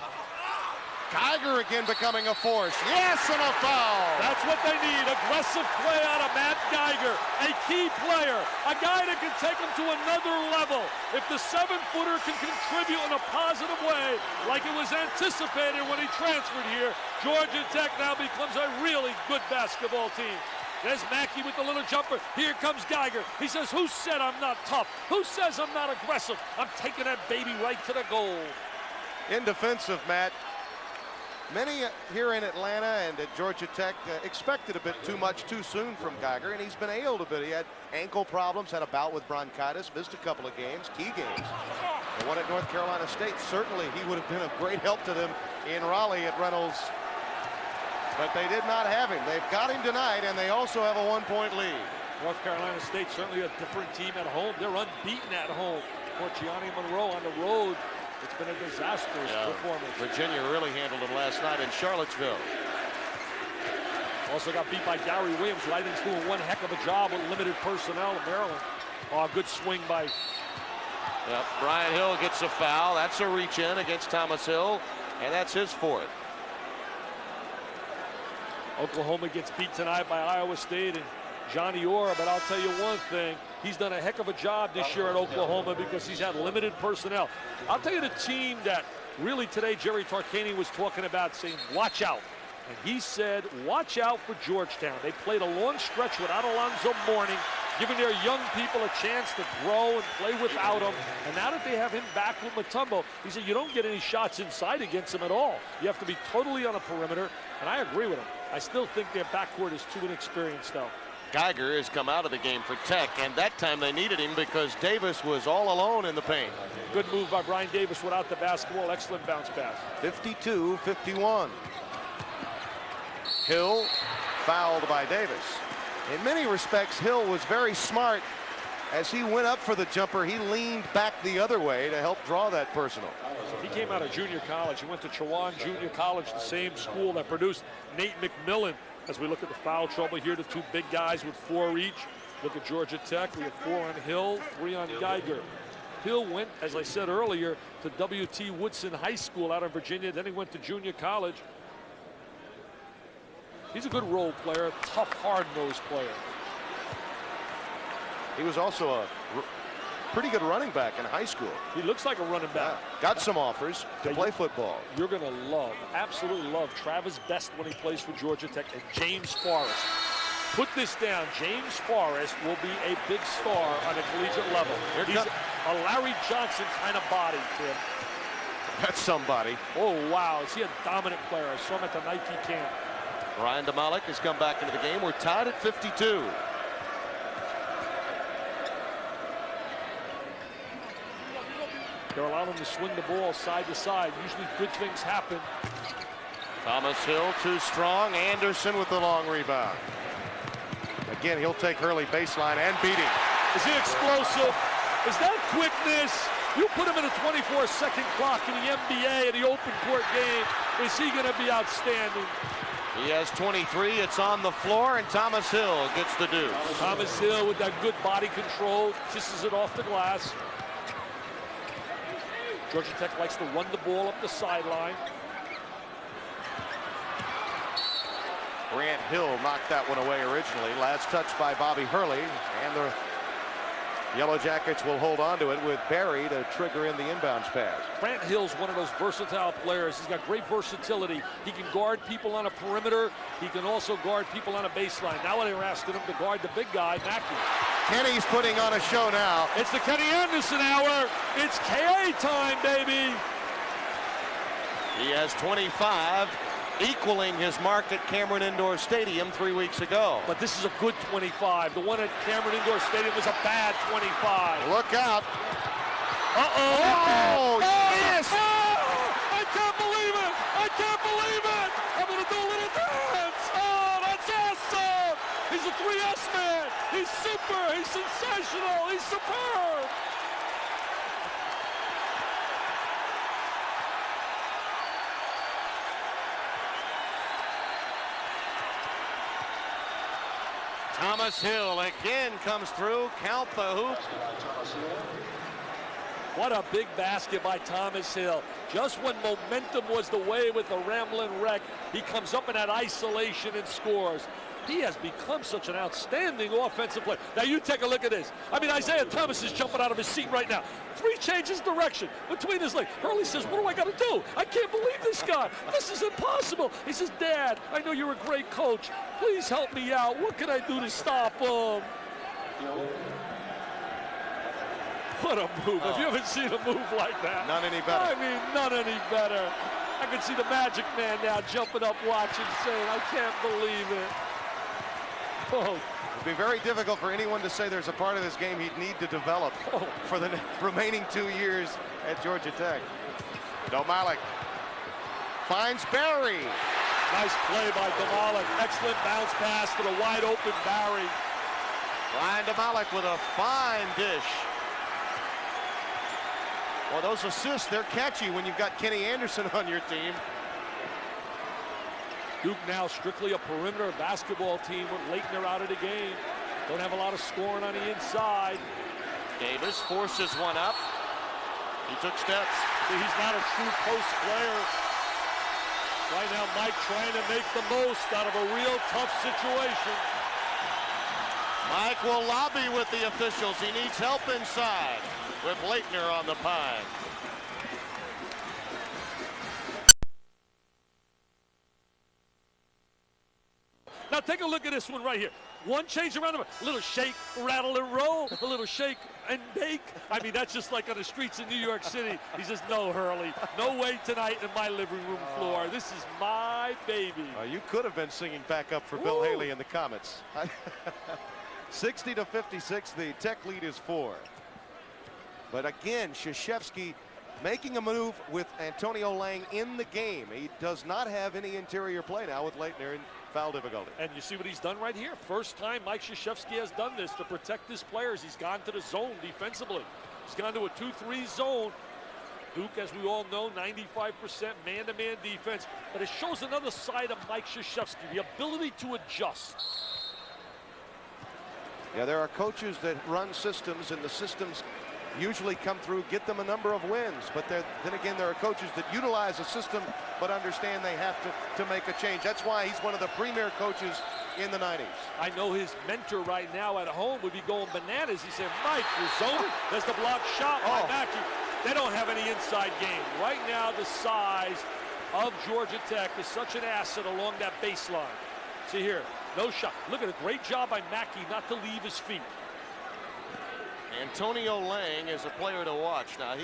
Geiger again becoming a force. Yes, and a foul. That's what they need. Aggressive play out of Matt Geiger. A key player. A guy that can take them to another level. If the 7-footer can contribute in a positive way, like it was anticipated when he transferred here, Georgia Tech now becomes a really good basketball team. There's Mackey with the little jumper. Here comes Geiger. He says, who said I'm not tough? Who says I'm not aggressive? I'm taking that baby right to the goal. In defense of Matt, many here in Atlanta and at Georgia Tech expected a bit too much too soon from Geiger, and he's been ailed a bit. He had ankle problems, had a bout with bronchitis, missed a couple of games, key games. The one at North Carolina State, certainly he would have been a great help to them in Raleigh at Reynolds. But they did not have him. They've got him tonight, and they also have a 1-point lead. North Carolina State, certainly a different team at home. They're unbeaten at home. Gianni Monroe on the road. It's been a disastrous performance. Virginia really handled them last night in Charlottesville. Also got beat by Gary Williams. Lightning's doing one heck of a job with limited personnel in Maryland. Oh, good swing by... Yep, Brian Hill gets a foul. That's a reach in against Thomas Hill, and that's his 4th. Oklahoma gets beat tonight by Iowa State and Johnny Orr, but I'll tell you one thing, he's done a heck of a job this year at Oklahoma because he's had limited personnel. I'll tell you the team that really today Jerry Tarkanian was talking about, saying watch out. And he said watch out for Georgetown. They played a long stretch without Alonzo Mourning, giving their young people a chance to grow and play without him. And now that they have him back with Mutombo, he said you don't get any shots inside against him at all. You have to be totally on a perimeter, and I agree with him. I still think their backcourt is too inexperienced, though. Geiger has come out of the game for Tech, and that time they needed him because Davis was all alone in the paint. Good move by Brian Davis without the basketball. Excellent bounce pass. 52-51. Hill fouled by Davis. In many respects, Hill was very smart. As he went up for the jumper, he leaned back the other way to help draw that personal. He came out of junior college. He went to Chowan Junior College, the same school that produced Nate McMillan. As we look at the foul trouble here, the 2 big guys with 4 each. Look at Georgia Tech. We have 4 on Hill, 3 on Geiger. Hill went, as I said earlier, to W.T. Woodson High School out of Virginia. Then he went to junior college. He's a good role player, tough, hard-nosed player. He was also a pretty good running back in high school. He looks like a running back. Got some offers to play football. You're going to love, absolutely love Travis Best when he plays for Georgia Tech, and James Forrest. Put this down. James Forrest will be a big star on a collegiate level. He's a Larry Johnson kind of body, Tim. That's somebody. Oh, wow. Is he a dominant player? I saw him at the Nike camp. Ryan DeMalik has come back into the game. We're tied at 52. They're allowing him to swing the ball side to side. Usually good things happen. Thomas Hill too strong. Anderson with the long rebound. Again, he'll take Hurley baseline and beat him. Is he explosive? Is that quickness? You put him in a 24-second clock in the NBA in the open court game. Is he going to be outstanding? He has 23. It's on the floor, and Thomas Hill gets the deuce. Thomas Hill with that good body control, kisses it off the glass. Georgia Tech likes to run the ball up the sideline. Grant Hill knocked that one away originally. Last touch by Bobby Hurley, and the Yellow Jackets will hold on to it with Barry to trigger in the inbounds pass. Grant Hill's one of those versatile players. He's got great versatility. He can guard people on a perimeter. He can also guard people on a baseline. Now they're asking him to guard the big guy, Mackey. Kenny's putting on a show now. It's the Kenny Anderson hour. It's KA time, baby. He has 25, equaling his mark at Cameron Indoor Stadium 3 weeks ago. But this is a good 25. The one at Cameron Indoor Stadium was a bad 25. Look out. Uh-oh. Oh, yes! Oh, I can't believe it. I can't believe it. I'm going to do a little dance. Oh, that's awesome. He's a 3S man. He's super. He's sensational. He's superb. Thomas Hill again comes through. Count the hoop. What a big basket by Thomas Hill. Just when momentum was the way with the Ramblin' Wreck, he comes up in that isolation and scores. He has become such an outstanding offensive player. Now you take a look at this. I mean, Isaiah Thomas is jumping out of his seat right now. 3 changes direction between his legs. Hurley says, what do I got to do? I can't believe this guy. This is impossible. He says, Dad, I know you're a great coach. Please help me out. What can I do to stop him? What a move. Have you ever seen a move like that? None any better. I mean, none any better. I can see the Magic Man now jumping up watching, saying, I can't believe it. Oh. It'd be very difficult for anyone to say there's a part of this game he'd need to develop for the remaining 2 years at Georgia Tech. Domalik finds Barry. Nice play by Domalik. Excellent bounce pass to the wide open Barry. Ryan Domalik with a fine dish. Well, those assists, they're catchy when you've got Kenny Anderson on your team. Duke now strictly a perimeter basketball team with Leitner out of the game. Don't have a lot of scoring on the inside. Davis forces one up. He took steps. He's not a true post player. Right now, Mike trying to make the most out of a real tough situation. Mike will lobby with the officials. He needs help inside with Leitner on the pine. Now take a look at this one right here. One change around a little shake, rattle, and roll. A little shake and bake. I mean, that's just like on the streets in New York City. He says, no, Hurley. No way tonight in my living room floor. This is my baby. You could have been singing back up for Bill Haley in the comments. 60-56, the Tech lead is 4. But again, Krzyzewski making a move with Antonio Lang in the game. He does not have any interior play now with Leitner in foul difficulty. And you see what he's done right here. First time Mike Krzyzewski has done this to protect his players. He's gone to the zone defensively. He's gone to a 2-3 zone. Duke, as we all know, 95% man-to-man defense. But it shows another side of Mike Krzyzewski, the ability to adjust. Yeah, there are coaches that run systems, and the systems usually come through, get them a number of wins. But then again, there are coaches that utilize a system but understand they have to make a change. That's why he's one of the premier coaches in the 90s. I know his mentor right now at home would be going bananas. He said, Mike, you're zoning. There's the block shot by Mackey. They don't have any inside game. Right now, the size of Georgia Tech is such an asset along that baseline. See here, no shot. Look at a great job by Mackey not to leave his feet. Antonio Lang is a player to watch. Now,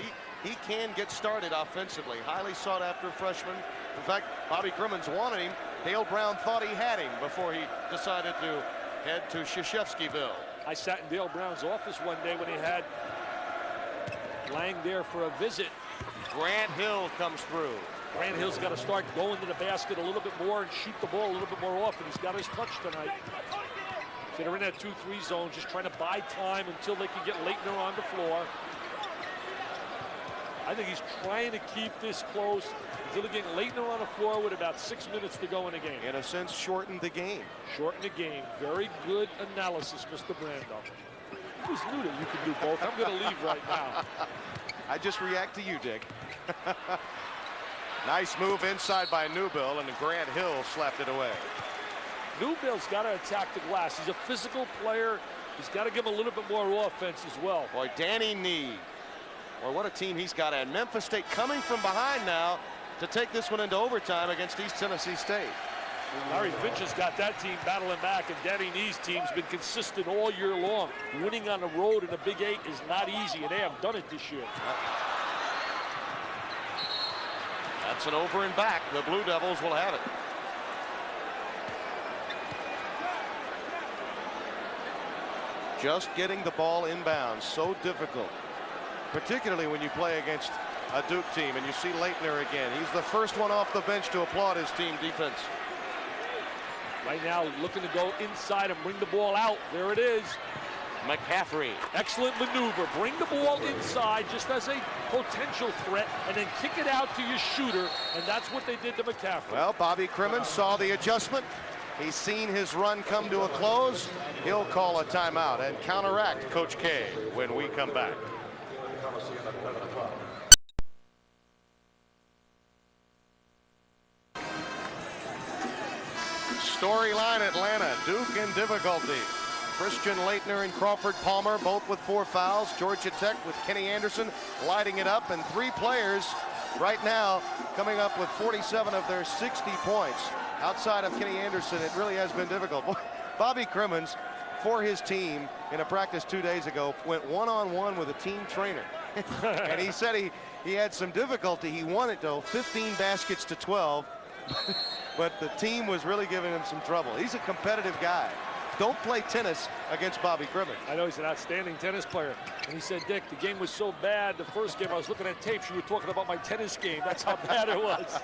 he can get started offensively. Highly sought after freshman. In fact, Bobby Crimmins wanted him. Dale Brown thought he had him before he decided to head to Krzyzewskiville. I sat in Dale Brown's office one day when he had Lang there for a visit. Grant Hill comes through. Grant Hill's got to start going to the basket a little bit more and shoot the ball a little bit more often. He's got his touch tonight. So they're in that 2-3 zone, just trying to buy time until they can get Leitner on the floor. I think he's trying to keep this close until they get Leitner on the floor with about 6 minutes to go in the game. In a sense, shorten the game. Shorten the game. Very good analysis, Mr. Brando. Who's knew that you can do both? I'm going to leave right now. I just react to you, Dick. Nice move inside by Newbill, and Grant Hill slapped it away. Newbill's got to attack the glass. He's a physical player. He's got to give him a little bit more offense as well. Boy, Danny Nee. Or what a team he's got. And Memphis State coming from behind now to take this one into overtime against East Tennessee State. Larry Finch has got that team battling back, and Danny Nee's team's been consistent all year long. Winning on the road in the Big 8 is not easy, and they have done it this year. That's an over and back. The Blue Devils will have it. Just getting the ball inbounds, so difficult, particularly when you play against a Duke team. And you see Leitner again. He's the first one off the bench to applaud his team defense. Right now, looking to go inside and bring the ball out. There it is. McCaffrey. Excellent maneuver. Bring the ball inside just as a potential threat, and then kick it out to your shooter, and that's what they did to McCaffrey. Well, Bobby Crimmins saw the adjustment. He's seen his run come to a close. He'll call a timeout and counteract Coach K when we come back. Storyline Atlanta, Duke in difficulty. Christian Laettner and Crawford Palmer both with 4 fouls. Georgia Tech with Kenny Anderson lighting it up, and 3 players right now coming up with 47 of their 60 points. Outside of Kenny Anderson, it really has been difficult. Bobby Crimmins, for his team in a practice 2 days ago, went one-on-one with a team trainer. And he said he had some difficulty. He won it, though, 15 baskets to 12. But the team was really giving him some trouble. He's a competitive guy. Don't play tennis against Bobby Crimmins. I know he's an outstanding tennis player. And he said, Dick, the game was so bad, the first game, I was looking at tapes, you were talking about my tennis game. That's how bad it was.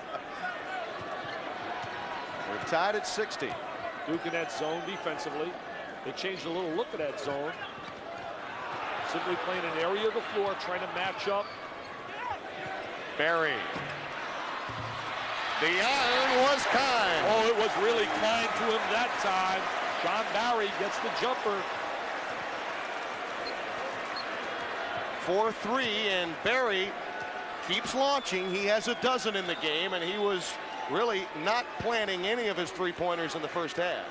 We're tied at 60. Duke in that zone defensively. They changed a little look at that zone. Simply playing an area of the floor, trying to match up. Barry. The iron was kind. Oh, it was really kind to him that time. John Barry gets the jumper. 4-3, and Barry keeps launching. He has a dozen in the game, and he was really not planning any of his three-pointers in the first half.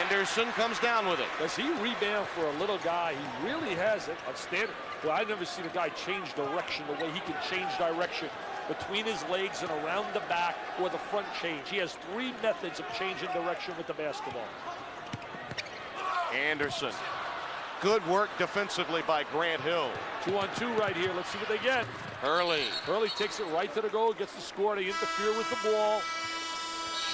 Anderson comes down with it. Does he rebound for a little guy? He really has it. Outstanding. Well, I've never seen a guy change direction the way he can change direction between his legs and around the back or the front change. He has 3 methods of changing direction with the basketball. Anderson. Good work defensively by Grant Hill. 2-on-2 right here. Let's see what they get. Hurley. Hurley takes it right to the goal, gets the score. They interfere with the ball.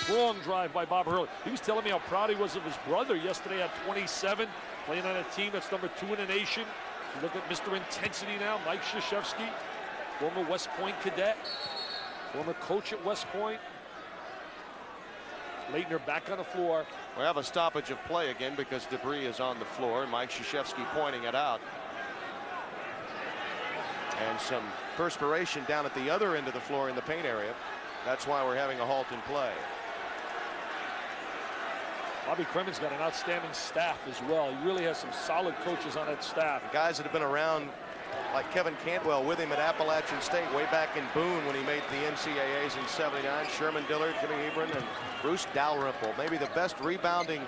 Strong drive by Bob Hurley. He was telling me how proud he was of his brother yesterday at 27, playing on a team that's number 2 in the nation. You look at Mr. Intensity now, Mike Krzyzewski, former West Point cadet, former coach at West Point. Laettner back on the floor. We have a stoppage of play again because debris is on the floor. Mike Krzyzewski pointing it out. And some perspiration down at the other end of the floor in the paint area. That's why we're having a halt in play. Bobby Crimmins got an outstanding staff as well. He really has some solid coaches on that staff. Guys that have been around, like Kevin Cantwell with him at Appalachian State way back in Boone when he made the NCAAs in '79. Sherman Dillard, Jimmy Hebron, and Bruce Dalrymple. Maybe the best rebounding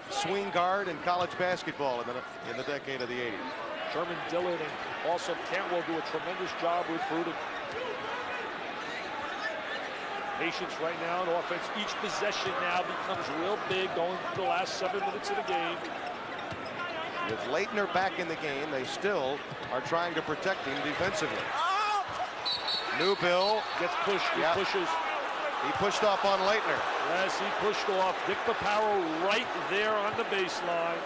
swing guard in college basketball in the decade of the '80s. Sherman Dillard and also Cantwell do a tremendous job recruiting. Patience right now in offense. Each possession now becomes real big going through the last 7 minutes of the game. With Laettner back in the game, they still are trying to protect him defensively. Newbill Gets pushed. He pushes. He pushed off on Laettner. Yes, he pushed off. Dick Paparo right there on the baseline.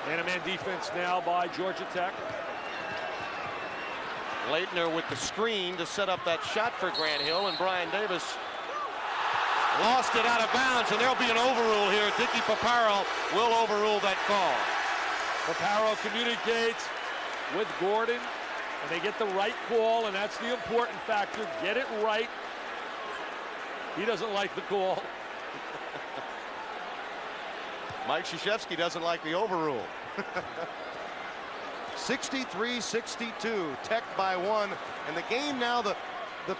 Man-to-man defense now by Georgia Tech. Laettner with the screen to set up that shot for Grant Hill, and Brian Davis lost it out of bounds, and there'll be an overrule here. Dickie Paparo will overrule that call. Paparo communicates with Gordon. And they get the right call, and that's the important factor. Get it right. He doesn't like the call. Mike Krzyzewski doesn't like the overrule. 63-62, Tech by 1. And the game now, the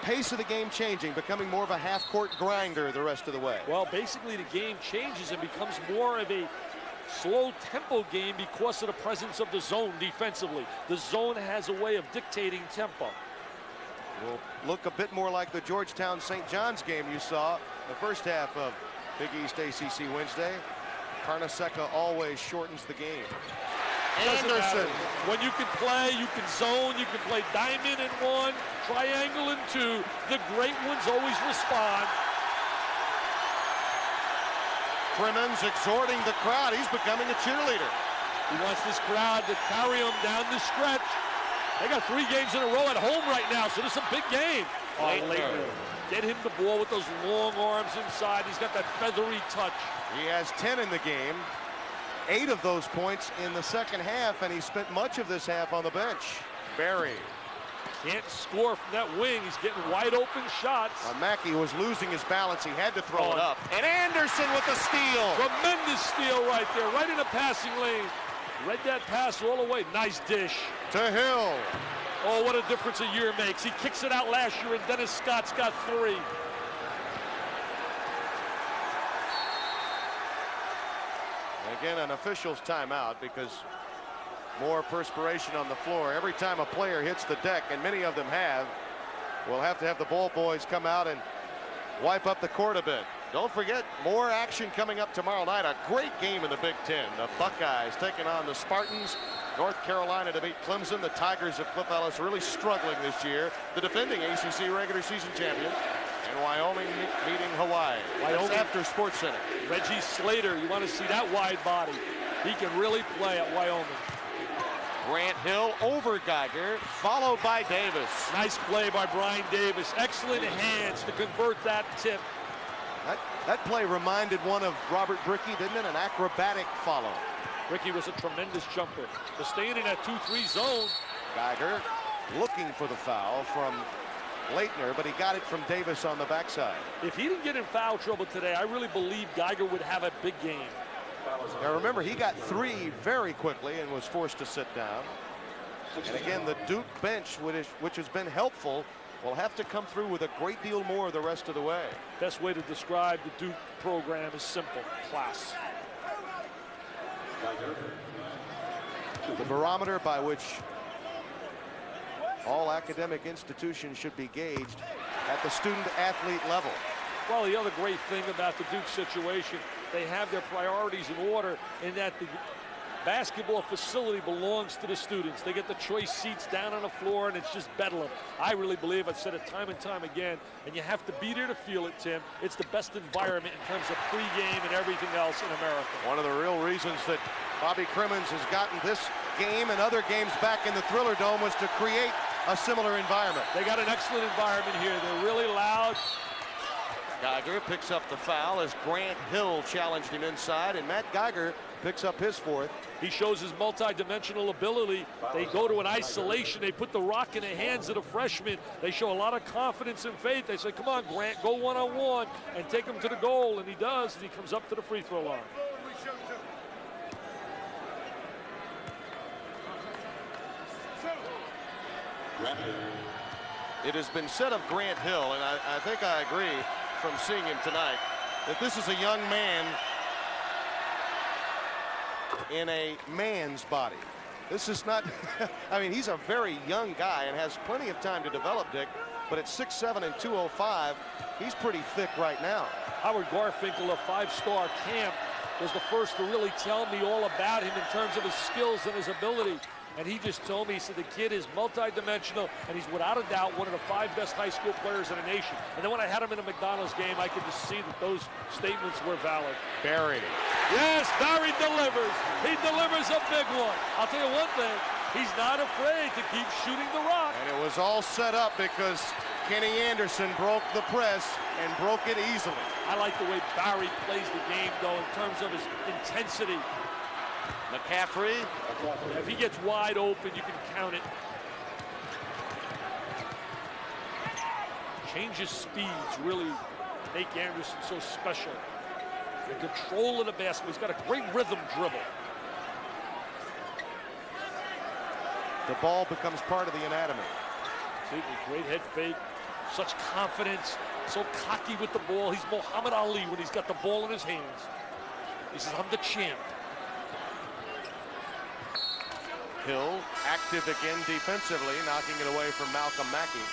pace of the game changing, becoming more of a half-court grinder the rest of the way. Well, basically the game changes and becomes more of a slow tempo game because of the presence of the zone defensively. The zone has a way of dictating tempo. Will look a bit more like the Georgetown St. John's game you saw the first half of Big East ACC Wednesday. Carnesecca always shortens the game. Anderson. When you can play, you can zone, you can play diamond in 1, triangle in 2. The great ones always respond. Crimmins exhorting the crowd. He's becoming a cheerleader. He wants this crowd to carry him down the stretch. They got 3 games in a row at home right now, so this is a big game. Laettner. Get him the ball with those long arms inside. He's got that feathery touch. He has 10 in the game. 8 of those points in the second half, and he spent much of this half on the bench. Barry. Can't score from that wing. He's getting wide open shots. Mackey was losing his balance. He had to throw it up. And Anderson with the steal. Tremendous steal right there, right in the passing lane. Read that pass all the way. Nice dish. To Hill. Oh, what a difference a year makes. He kicks it out last year, and Dennis Scott's got 3. Again, an official's timeout because more perspiration on the floor. Every time a player hits the deck, and many of them have, we'll have to have the ball boys come out and wipe up the court a bit. Don't forget, more action coming up tomorrow night. A great game in the Big Ten. The Buckeyes taking on the Spartans. North Carolina to beat Clemson. The Tigers of Cliff Ellis really struggling this year. The defending ACC regular season champion. And Wyoming meeting Hawaii. That's after Sports Center. Reggie Slater, you want to see that wide body. He can really play at Wyoming. Grant Hill over Geiger, followed by Davis. Nice play by Brian Davis. Excellent hands to convert that tip. That play reminded one of Robert Brickey, didn't it? An acrobatic follow. Brickey was a tremendous jumper. But staying in that 2-3 zone. Geiger looking for the foul from Laettner, but he got it from Davis on the backside. If he didn't get in foul trouble today, I really believe Geiger would have a big game. Now remember, he got 3 very quickly and was forced to sit down. And again, the Duke bench, which has been helpful, will have to come through with a great deal more the rest of the way. Best way to describe the Duke program is simple: class. The barometer by which all academic institutions should be gauged at the student-athlete level. Well, the other great thing about the Duke situation, they have their priorities in order in that the basketball facility belongs to the students. They get the choice seats down on the floor, and it's just bedlam. I really believe, I've said it time and time again, and you have to be there to feel it, Tim. It's the best environment in terms of pregame and everything else in America. One of the real reasons that Bobby Crimmins has gotten this game and other games back in the Thriller Dome was to create a similar environment. They got an excellent environment here. They're really loud. Geiger picks up the foul as Grant Hill challenged him inside, and Matt Geiger picks up his 4th. He shows his multi-dimensional ability. They go to an isolation. They put the rock in the hands of the freshman. They show a lot of confidence and faith. They say, come on, Grant, go one-on-one and take him to the goal. And he does, and he comes up to the free throw line. It has been said of Grant Hill, and I think I agree from seeing him tonight, that this is a young man in a man's body. This is not, I mean, he's a very young guy and has plenty of time to develop, Dick, but at 6'7" and 205, he's pretty thick right now. Howard Garfinkel of 5-star camp was the first to really tell me all about him in terms of his skills and his ability. And he just told me, he said the kid is multi-dimensional, and he's without a doubt one of the 5 best high school players in the nation. And then when I had him in a McDonald's game, I could just see that those statements were valid. Barry. Yes, Barry delivers. He delivers a big one. I'll tell you one thing, he's not afraid to keep shooting the rock. And it was all set up because Kenny Anderson broke the press and broke it easily. I like the way Barry plays the game, though, in terms of his intensity. McCaffrey. If he gets wide open, you can count it. Changes speeds really make Anderson so special. The control of the basketball. He's got a great rhythm dribble. The ball becomes part of the anatomy. See, great head fake. Such confidence. So cocky with the ball. He's Muhammad Ali when he's got the ball in his hands. He says, I'm the champ. Hill active again defensively, knocking it away from Malcolm Mackey.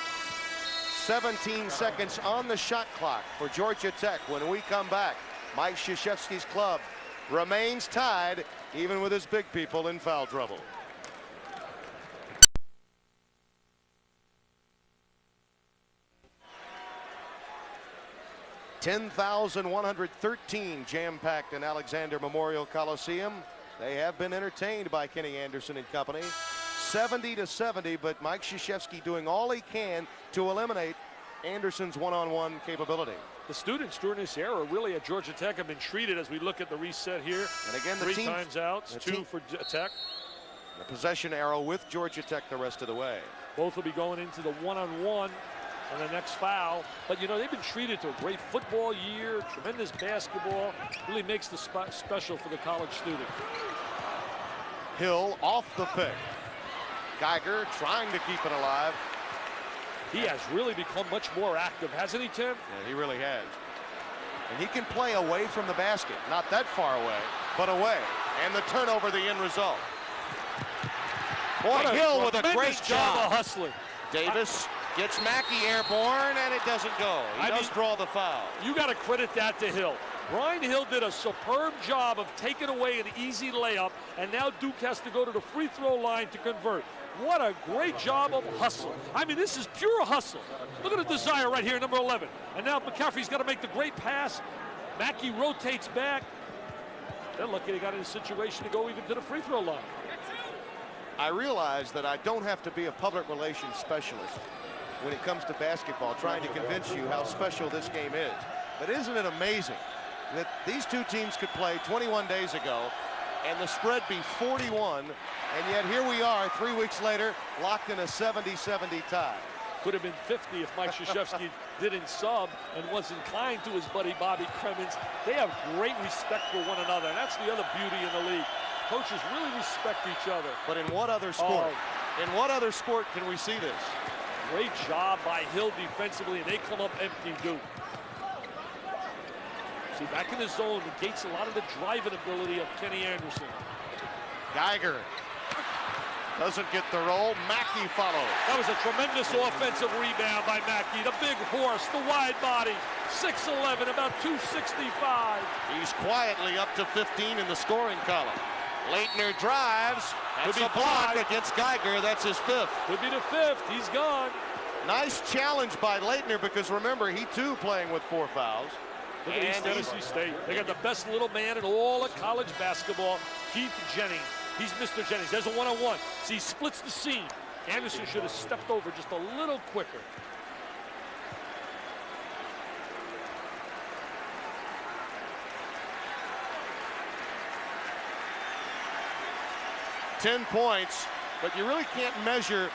17 seconds on the shot clock for Georgia Tech. When we come back, Mike Krzyzewski's club remains tied, even with his big people in foul trouble. $10,113 jam-packed in Alexander Memorial Coliseum. They have been entertained by Kenny Anderson and company. 70-70, but Mike Krzyzewski doing all he can to eliminate Anderson's one-on-one capability. The students during this era really at Georgia Tech have been treated, as we look at the reset here. And again, the 3 team, times outs, 2 for Tech. The possession arrow with Georgia Tech the rest of the way. Both will be going into the one-on-one on the next foul. But, you know, they've been treated to a great football year, tremendous basketball. Really makes the spot special for the college student. Hill off the pick. Geiger trying to keep it alive. He has really become much more active, hasn't he, Tim? Yeah, he really has. And he can play away from the basket. Not that far away, but away. And the turnover, the end result. Boy, Hill with a great job of hustling. Davis gets Mackey airborne, and it doesn't go. He does draw the foul. You got to credit that to Hill. Brian Hill did a superb job of taking away an easy layup, and now Duke has to go to the free throw line to convert. What a great job of hustle. I mean, this is pure hustle. Look at the desire right here, number 11. And now McCaffrey's got to make the great pass. Mackey rotates back. They're lucky they got in a situation to go even to the free throw line. I realize that I don't have to be a public relations specialist when it comes to basketball, trying to convince you how special this game is. But isn't it amazing that these two teams could play 21 days ago and the spread be 41, and yet here we are 3 weeks later, locked in a 70-70 tie. Could have been 50 if Mike Krzyzewski didn't sub and was inclined to his buddy Bobby Cremins. They have great respect for one another, and that's the other beauty in the league. Coaches really respect each other. But in what other sport? In what other sport can we see this? Great job by Hill defensively, and they come up empty, Duke. See, back in the zone, negates a lot of the driving ability of Kenny Anderson. Geiger doesn't get the roll. Mackey follows. That was a tremendous offensive rebound by Mackey. The big horse, the wide body, 6'11", about 265. He's quietly up to 15 in the scoring column. Leitner drives. That's a block against Geiger. That's his 5th. Could be the 5th. He's gone. Nice challenge by Leitner, because remember, he too playing with 4 fouls. Look at East Tennessee State. They got the best little man in all of college basketball, Keith Jennings. He's Mr. Jennings. There's a one-on-one. See, he splits the seam. Anderson should have stepped over just a little quicker. $10 points, but you really can't measure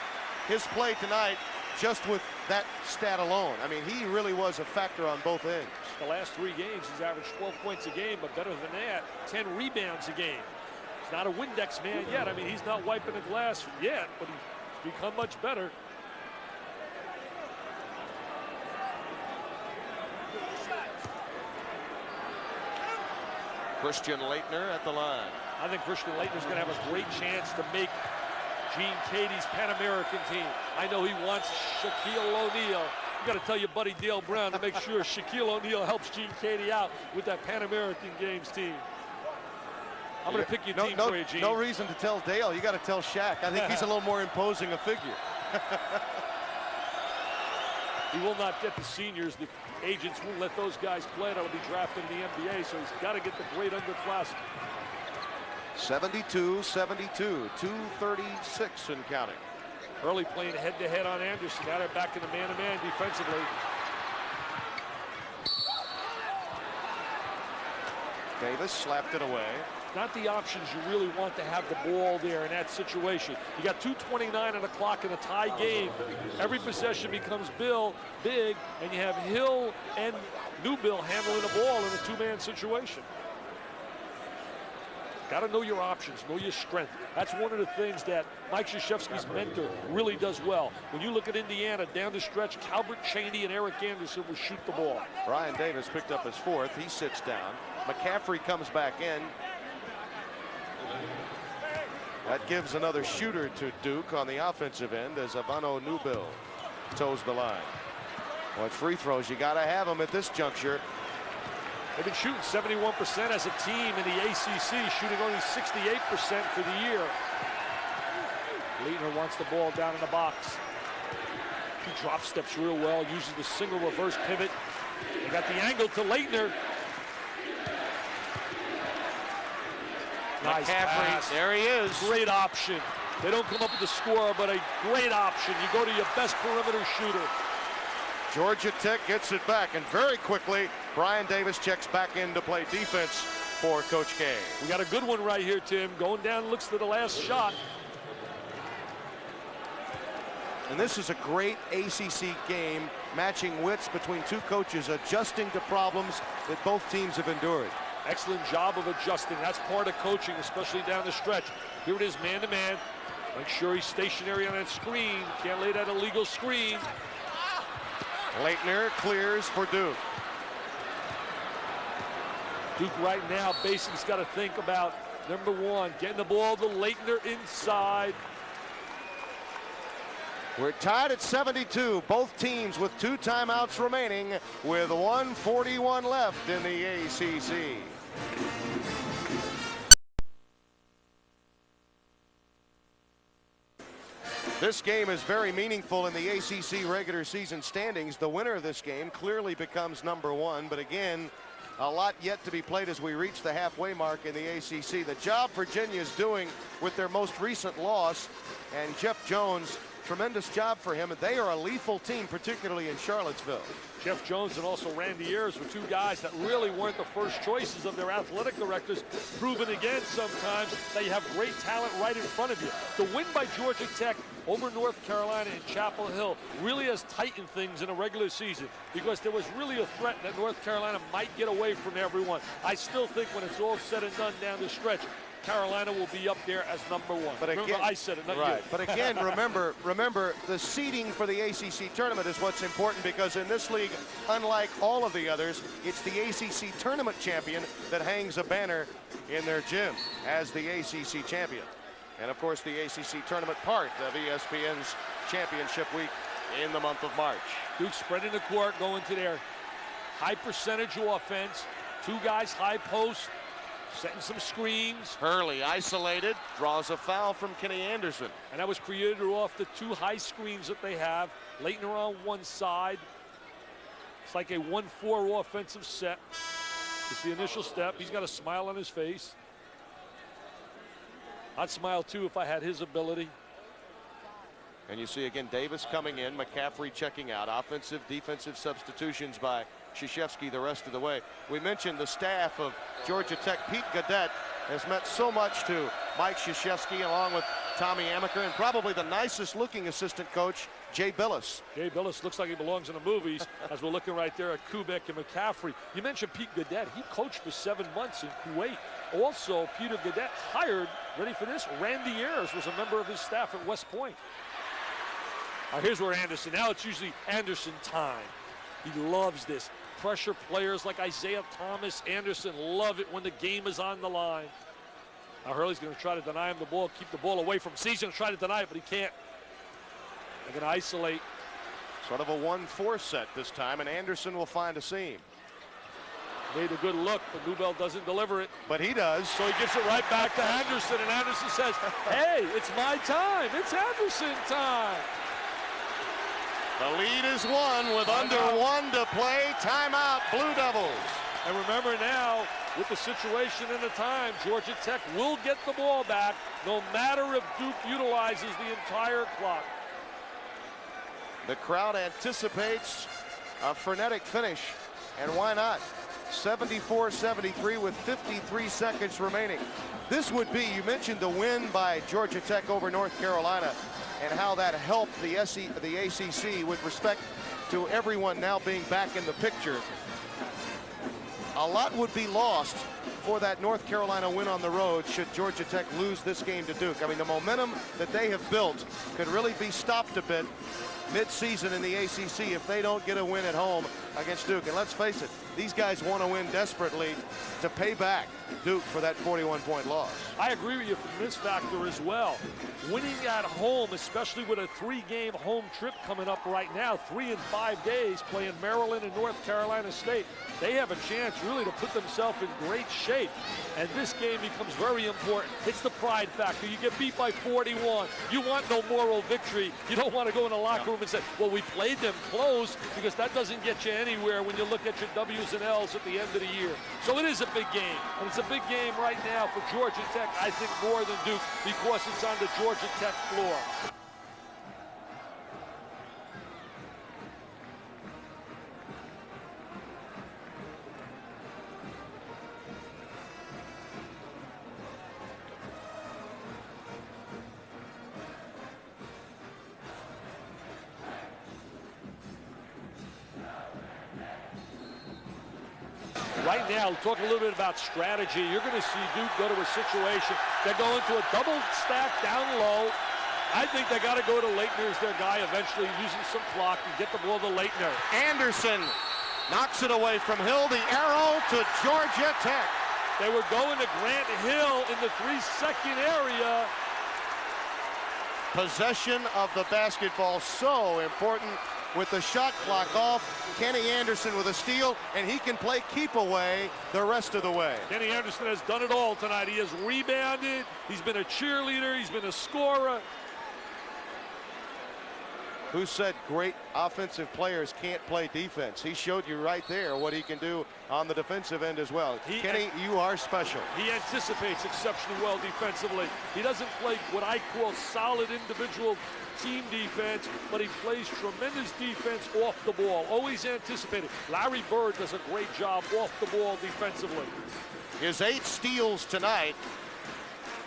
his play tonight just with that stat alone. I mean, he really was a factor on both ends. The last 3 games, he's averaged 12 points a game, but better than that, 10 rebounds a game. He's not a Windex man yet. I mean, he's not wiping the glass yet, but he's become much better. Christian Leitner at the line. I think Christian Leitner's going to have a great chance to make Gene Katie's Pan-American team. I know he wants Shaquille O'Neal. You got to tell your buddy Dale Brown to make sure Shaquille O'Neal helps Gene Katie out with that Pan-American Games team. I'm going to pick your team for you, Gene. No reason to tell Dale. You got to tell Shaq. I think he's a little more imposing a figure. He will not get the seniors. The agents won't let those guys play. That'll be drafted in the NBA, so he's got to get the great underclassmen. 72-72, 2:36 and counting. Early playing head-to-head on Anderson. Now they're back in the man-to-man defensively. Davis slapped it away. Not the options you really want to have the ball there in that situation. You got 2:29 on the clock in a tie game. Every possession becomes big, and you have Hill and Newbill handling the ball in a two-man situation. Got to know your options, know your strength. That's one of the things that Mike Krzyzewski's mentor really does well. When you look at Indiana down the stretch, Calbert Cheaney and Eric Anderson will shoot the ball. Brian Davis picked up his fourth. He sits down. McCaffrey comes back in. That gives another shooter to Duke on the offensive end as Avano Newbill toes the line. Well, free throws, you got to have them at this juncture. They've been shooting 71% as a team in the ACC, shooting only 68% for the year. Leitner wants the ball down in the box. He drop steps real well, uses the single reverse pivot. They got the angle to Leitner. Nice pass. There he is. Great option. They don't come up with the score, but a great option. You go to your best perimeter shooter. Georgia Tech gets it back, and very quickly, Brian Davis checks back in to play defense for Coach K. We got a good one right here, Tim. Going down, looks to the last shot. And this is a great ACC game, matching wits between two coaches, adjusting to problems that both teams have endured. Excellent job of adjusting. That's part of coaching, especially down the stretch. Here it is, man-to-man. Make sure he's stationary on that screen. Can't lay that illegal screen. Leitner clears for Duke. Duke right now basically's got to think about, number one, getting the ball to Leitner inside. We're tied at 72. Both teams with 2 timeouts remaining with 1:41 left in the ACC. This game is very meaningful in the ACC regular season standings. The winner of this game clearly becomes number 1, but again, a lot yet to be played as we reach the halfway mark in the ACC. The job Virginia is doing with their most recent loss, and Jeff Jones, tremendous job for him. They are a lethal team, particularly in Charlottesville. Jeff Jones and also Randy Ayers were 2 guys that really weren't the first choices of their athletic directors. Proven again sometimes that you have great talent right in front of you. The win by Georgia Tech over North Carolina in Chapel Hill really has tightened things in a regular season, because there was really a threat that North Carolina might get away from everyone. I still think when it's all said and done down the stretch, Carolina will be up there as number 1. But again, remember, I said it, not right. you. But again, remember, the seeding for the ACC tournament is what's important, because in this league, unlike all of the others, it's the ACC tournament champion that hangs a banner in their gym as the ACC champion. And of course, the ACC tournament part of ESPN's championship week in the month of March. Duke spreading the court, going to their high percentage offense. 2 guys high post, setting some screens. Hurley isolated, draws a foul from Kenny Anderson. And that was created off the 2 high screens that they have. Leitner on one side. It's like a 1-4 offensive set. It's the initial step. He's got a smile on his face. I'd smile too if I had his ability. And you see again Davis coming in, McCaffrey checking out. Offensive, defensive substitutions by Krzyzewski the rest of the way. We mentioned the staff of Georgia Tech. Pete Gaudette has meant so much to Mike Krzyzewski, along with Tommy Amaker, and probably the nicest looking assistant coach, Jay Billis. Jay Billis looks like he belongs in the movies as we're looking right there at Kubek and McCaffrey. You mentioned Pete Gaudette. He coached for 7 months in Kuwait. Also, Peter Gaudette hired, ready for this, Randy Ayers was a member of his staff at West Point. Here's where Anderson, now it's usually Anderson time. He loves this. Pressure players like Isaiah Thomas, Anderson love it when the game is on the line. Now Hurley's going to try to deny him the ball, keep the ball away from him. He's going to try to deny it, but he can't. They're going to isolate. Sort of a 1-4 set this time, and Anderson will find a seam. Made a good look, but Newbill doesn't deliver it. But he does. So he gives it right back to Anderson, and Anderson says, hey, it's my time. It's Anderson time. The lead is 1 with under 1 to play. Timeout, Blue Devils. And remember now, with the situation and the time, Georgia Tech will get the ball back, no matter if Duke utilizes the entire clock. The crowd anticipates a frenetic finish, and why not? 74-73 with 53 seconds remaining. This would be, you mentioned the win by Georgia Tech over North Carolina and how that helped the ACC with respect to everyone now being back in the picture. A lot would be lost for that North Carolina win on the road should Georgia Tech lose this game to Duke. I mean, the momentum that they have built could really be stopped a bit mid-season in the ACC if they don't get a win at home against Duke. And let's face it, these guys want to win desperately to pay back Duke for that 41-point loss. I agree with you from this factor as well. Winning at home, especially with a 3-game home trip coming up right now, 3 in 5 days playing Maryland and North Carolina State, they have a chance really to put themselves in great shape. And this game becomes very important. It's the pride factor. You get beat by 41. You want no moral victory. You don't want to go in the locker room and say, well, we played them close, because that doesn't get you anywhere when you look at your W's and L's at the end of the year. So it is a big game. And it's a big game right now for Georgia Tech, I think more than Duke, because it's on the Georgia Tech floor. Right now, talk a little bit about strategy. You're going to see Duke go to a situation. They're going to a double stack down low. I think they got to go to Laettner as their guy eventually, using some clock and get the ball to Laettner. Anderson knocks it away from Hill. The arrow to Georgia Tech. They were going to Grant Hill in the 3-second area. Possession of the basketball so important with the shot clock off. Kenny Anderson with a steal, and he can play keep away the rest of the way. Kenny Anderson has done it all tonight. He has rebounded, he's been a cheerleader, he's been a scorer. Who said great offensive players can't play defense? He showed you right there what he can do on the defensive end as well. Kenny, you are special. He anticipates exceptionally well defensively. He doesn't play what I call solid individual team defense, but he plays tremendous defense off the ball, always anticipating. Larry Bird does a great job off the ball defensively. His 8 steals tonight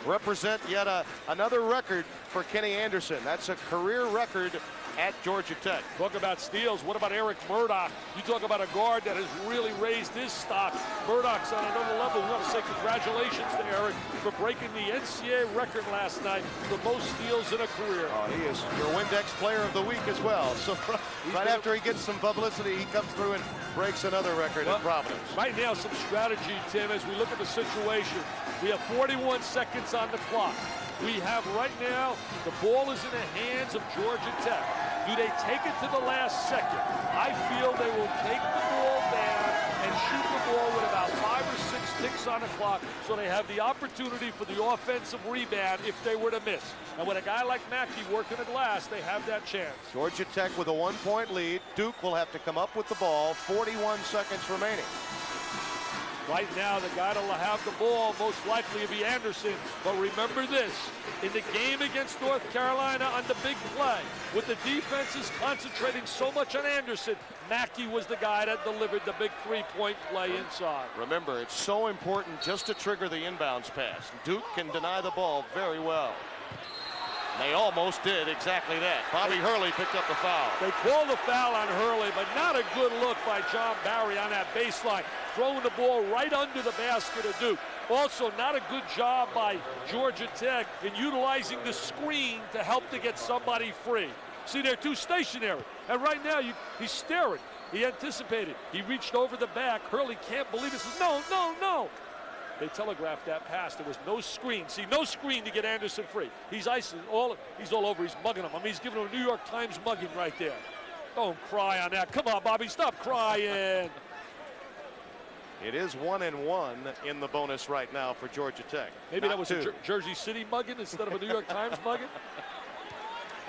represent yet another record for Kenny Anderson. That's a career record at Georgia Tech. Talk about steals. What about Eric Murdoch? You talk about a guard that has really raised his stock. Murdoch's on another level. We want to say congratulations to Eric for breaking the NCAA record last night for most steals in a career. Oh, he is your Windex Player of the Week as well. So right after he gets some publicity, he comes through and breaks another record in Providence. Right now, some strategy, Tim, as we look at the situation. We have 41 seconds on the clock. We have right now, the ball is in the hands of Georgia Tech. Do they take it to the last second? I feel they will take the ball down and shoot the ball with about 5 or 6 ticks on the clock, so they have the opportunity for the offensive rebound if they were to miss. And with a guy like Mackey working the glass, they have that chance. Georgia Tech with a 1-point lead. Duke will have to come up with the ball. 41 seconds remaining. Right now, the guy that'll have the ball most likely will be Anderson. But remember this, in the game against North Carolina on the big play, with the defenses concentrating so much on Anderson, Mackey was the guy that delivered the big 3-point play inside. Remember, it's so important just to trigger the inbounds pass. Duke can deny the ball very well. They almost did exactly that. Bobby Hurley picked up the foul. They called the foul on Hurley, but not a good look by John Barry on that baseline, throwing the ball right under the basket of Duke. Also, not a good job by Georgia Tech in utilizing the screen to help to get somebody free. See, they're too stationary. And right now, he's staring. He anticipated. He reached over the back. Hurley can't believe it. Says, no, no, no. They telegraphed that pass. There was no screen. See, no screen to get Anderson free. He's icing he's all over. He's mugging him. I mean, he's giving him a New York Times mugging right there. Don't cry on that. Come on, Bobby, stop crying. It is 1-1 in the bonus right now for Georgia Tech. Maybe that was a Jersey City mugging instead of a New York Times mugging.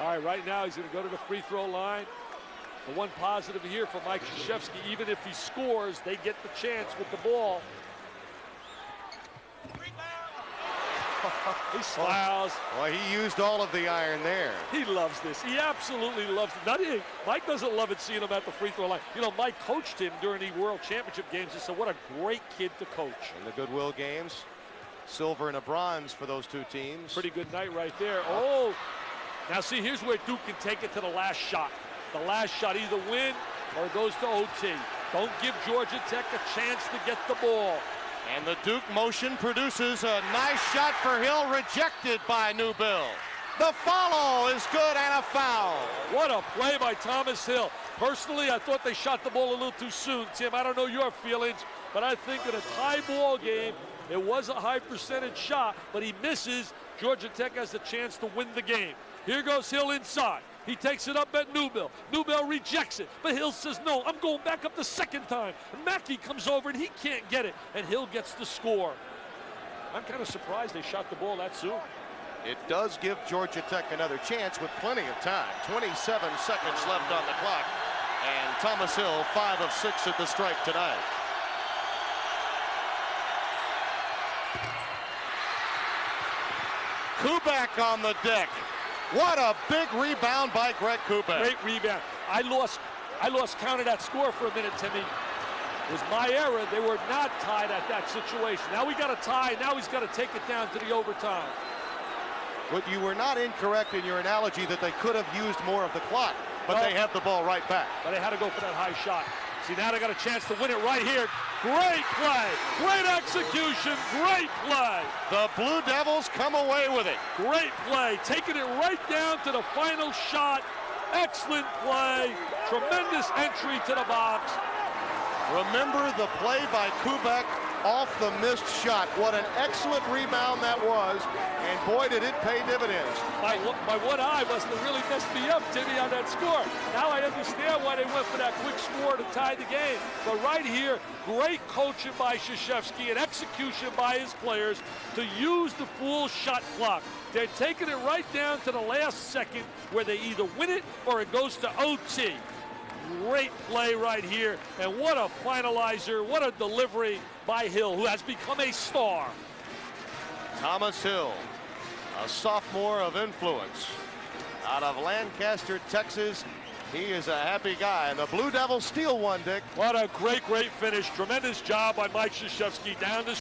All right, right now he's going to go to the free throw line. The one positive here for Mike Krzyzewski, even if he scores, they get the chance with the ball. He smiles. Well, he used all of the iron there. He loves this. He absolutely loves it. Mike doesn't love it seeing him at the free throw line. You know, Mike coached him during the World Championship games and said, what a great kid to coach. In the Goodwill games, silver and a bronze for those two teams. Pretty good night right there. Oh, now see, here's where Duke can take it to the last shot. The last shot, either win or it goes to OT. Don't give Georgia Tech a chance to get the ball. And the Duke motion produces a nice shot for Hill, rejected by Newbill. The follow is good and a foul. What a play by Thomas Hill. Personally, I thought they shot the ball a little too soon. Tim, I don't know your feelings, but I think in a tie ball game, it was a high percentage shot, but he misses. Georgia Tech has a chance to win the game. Here goes Hill inside. He takes it up at Newbill. Newbill rejects it, but Hill says, no, I'm going back up the second time. And Mackey comes over, and he can't get it, and Hill gets the score. I'm kind of surprised they shot the ball that soon. It does give Georgia Tech another chance with plenty of time. 27 seconds left on the clock, and Thomas Hill, 5 of 6 at the strike tonight. Kubek on the deck. What a big rebound by Greg Kubek. Great rebound. I lost count of that score for a minute, Timmy. It was my error. They were not tied at that situation. Now we got a tie. Now he's got to take it down to the overtime. But you were not incorrect in your analogy that they could have used more of the clock, but they have the ball right back. But they had to go for that high shot. See, now they got a chance to win it right here. Great play, great execution, great play. The Blue Devils come away with it. Great play, taking it right down to the final shot. Excellent play, tremendous entry to the box. Remember the play by Kubek off the missed shot. What an excellent rebound that was, and boy, did it pay dividends. My one eye must have really messed me up, Timmy, on that score. Now I understand why they went for that quick score to tie the game. But right here, great coaching by Krzyzewski and execution by his players to use the full shot clock. They're taking it right down to the last second where they either win it or it goes to OT. Great play right here, and what a finalizer, what a delivery by Hill, who has become a star. Thomas Hill, a sophomore of influence out of Lancaster, Texas. He is a happy guy, and the Blue Devils steal one, Dick. What a great finish. Tremendous job by Mike Krzyzewski down the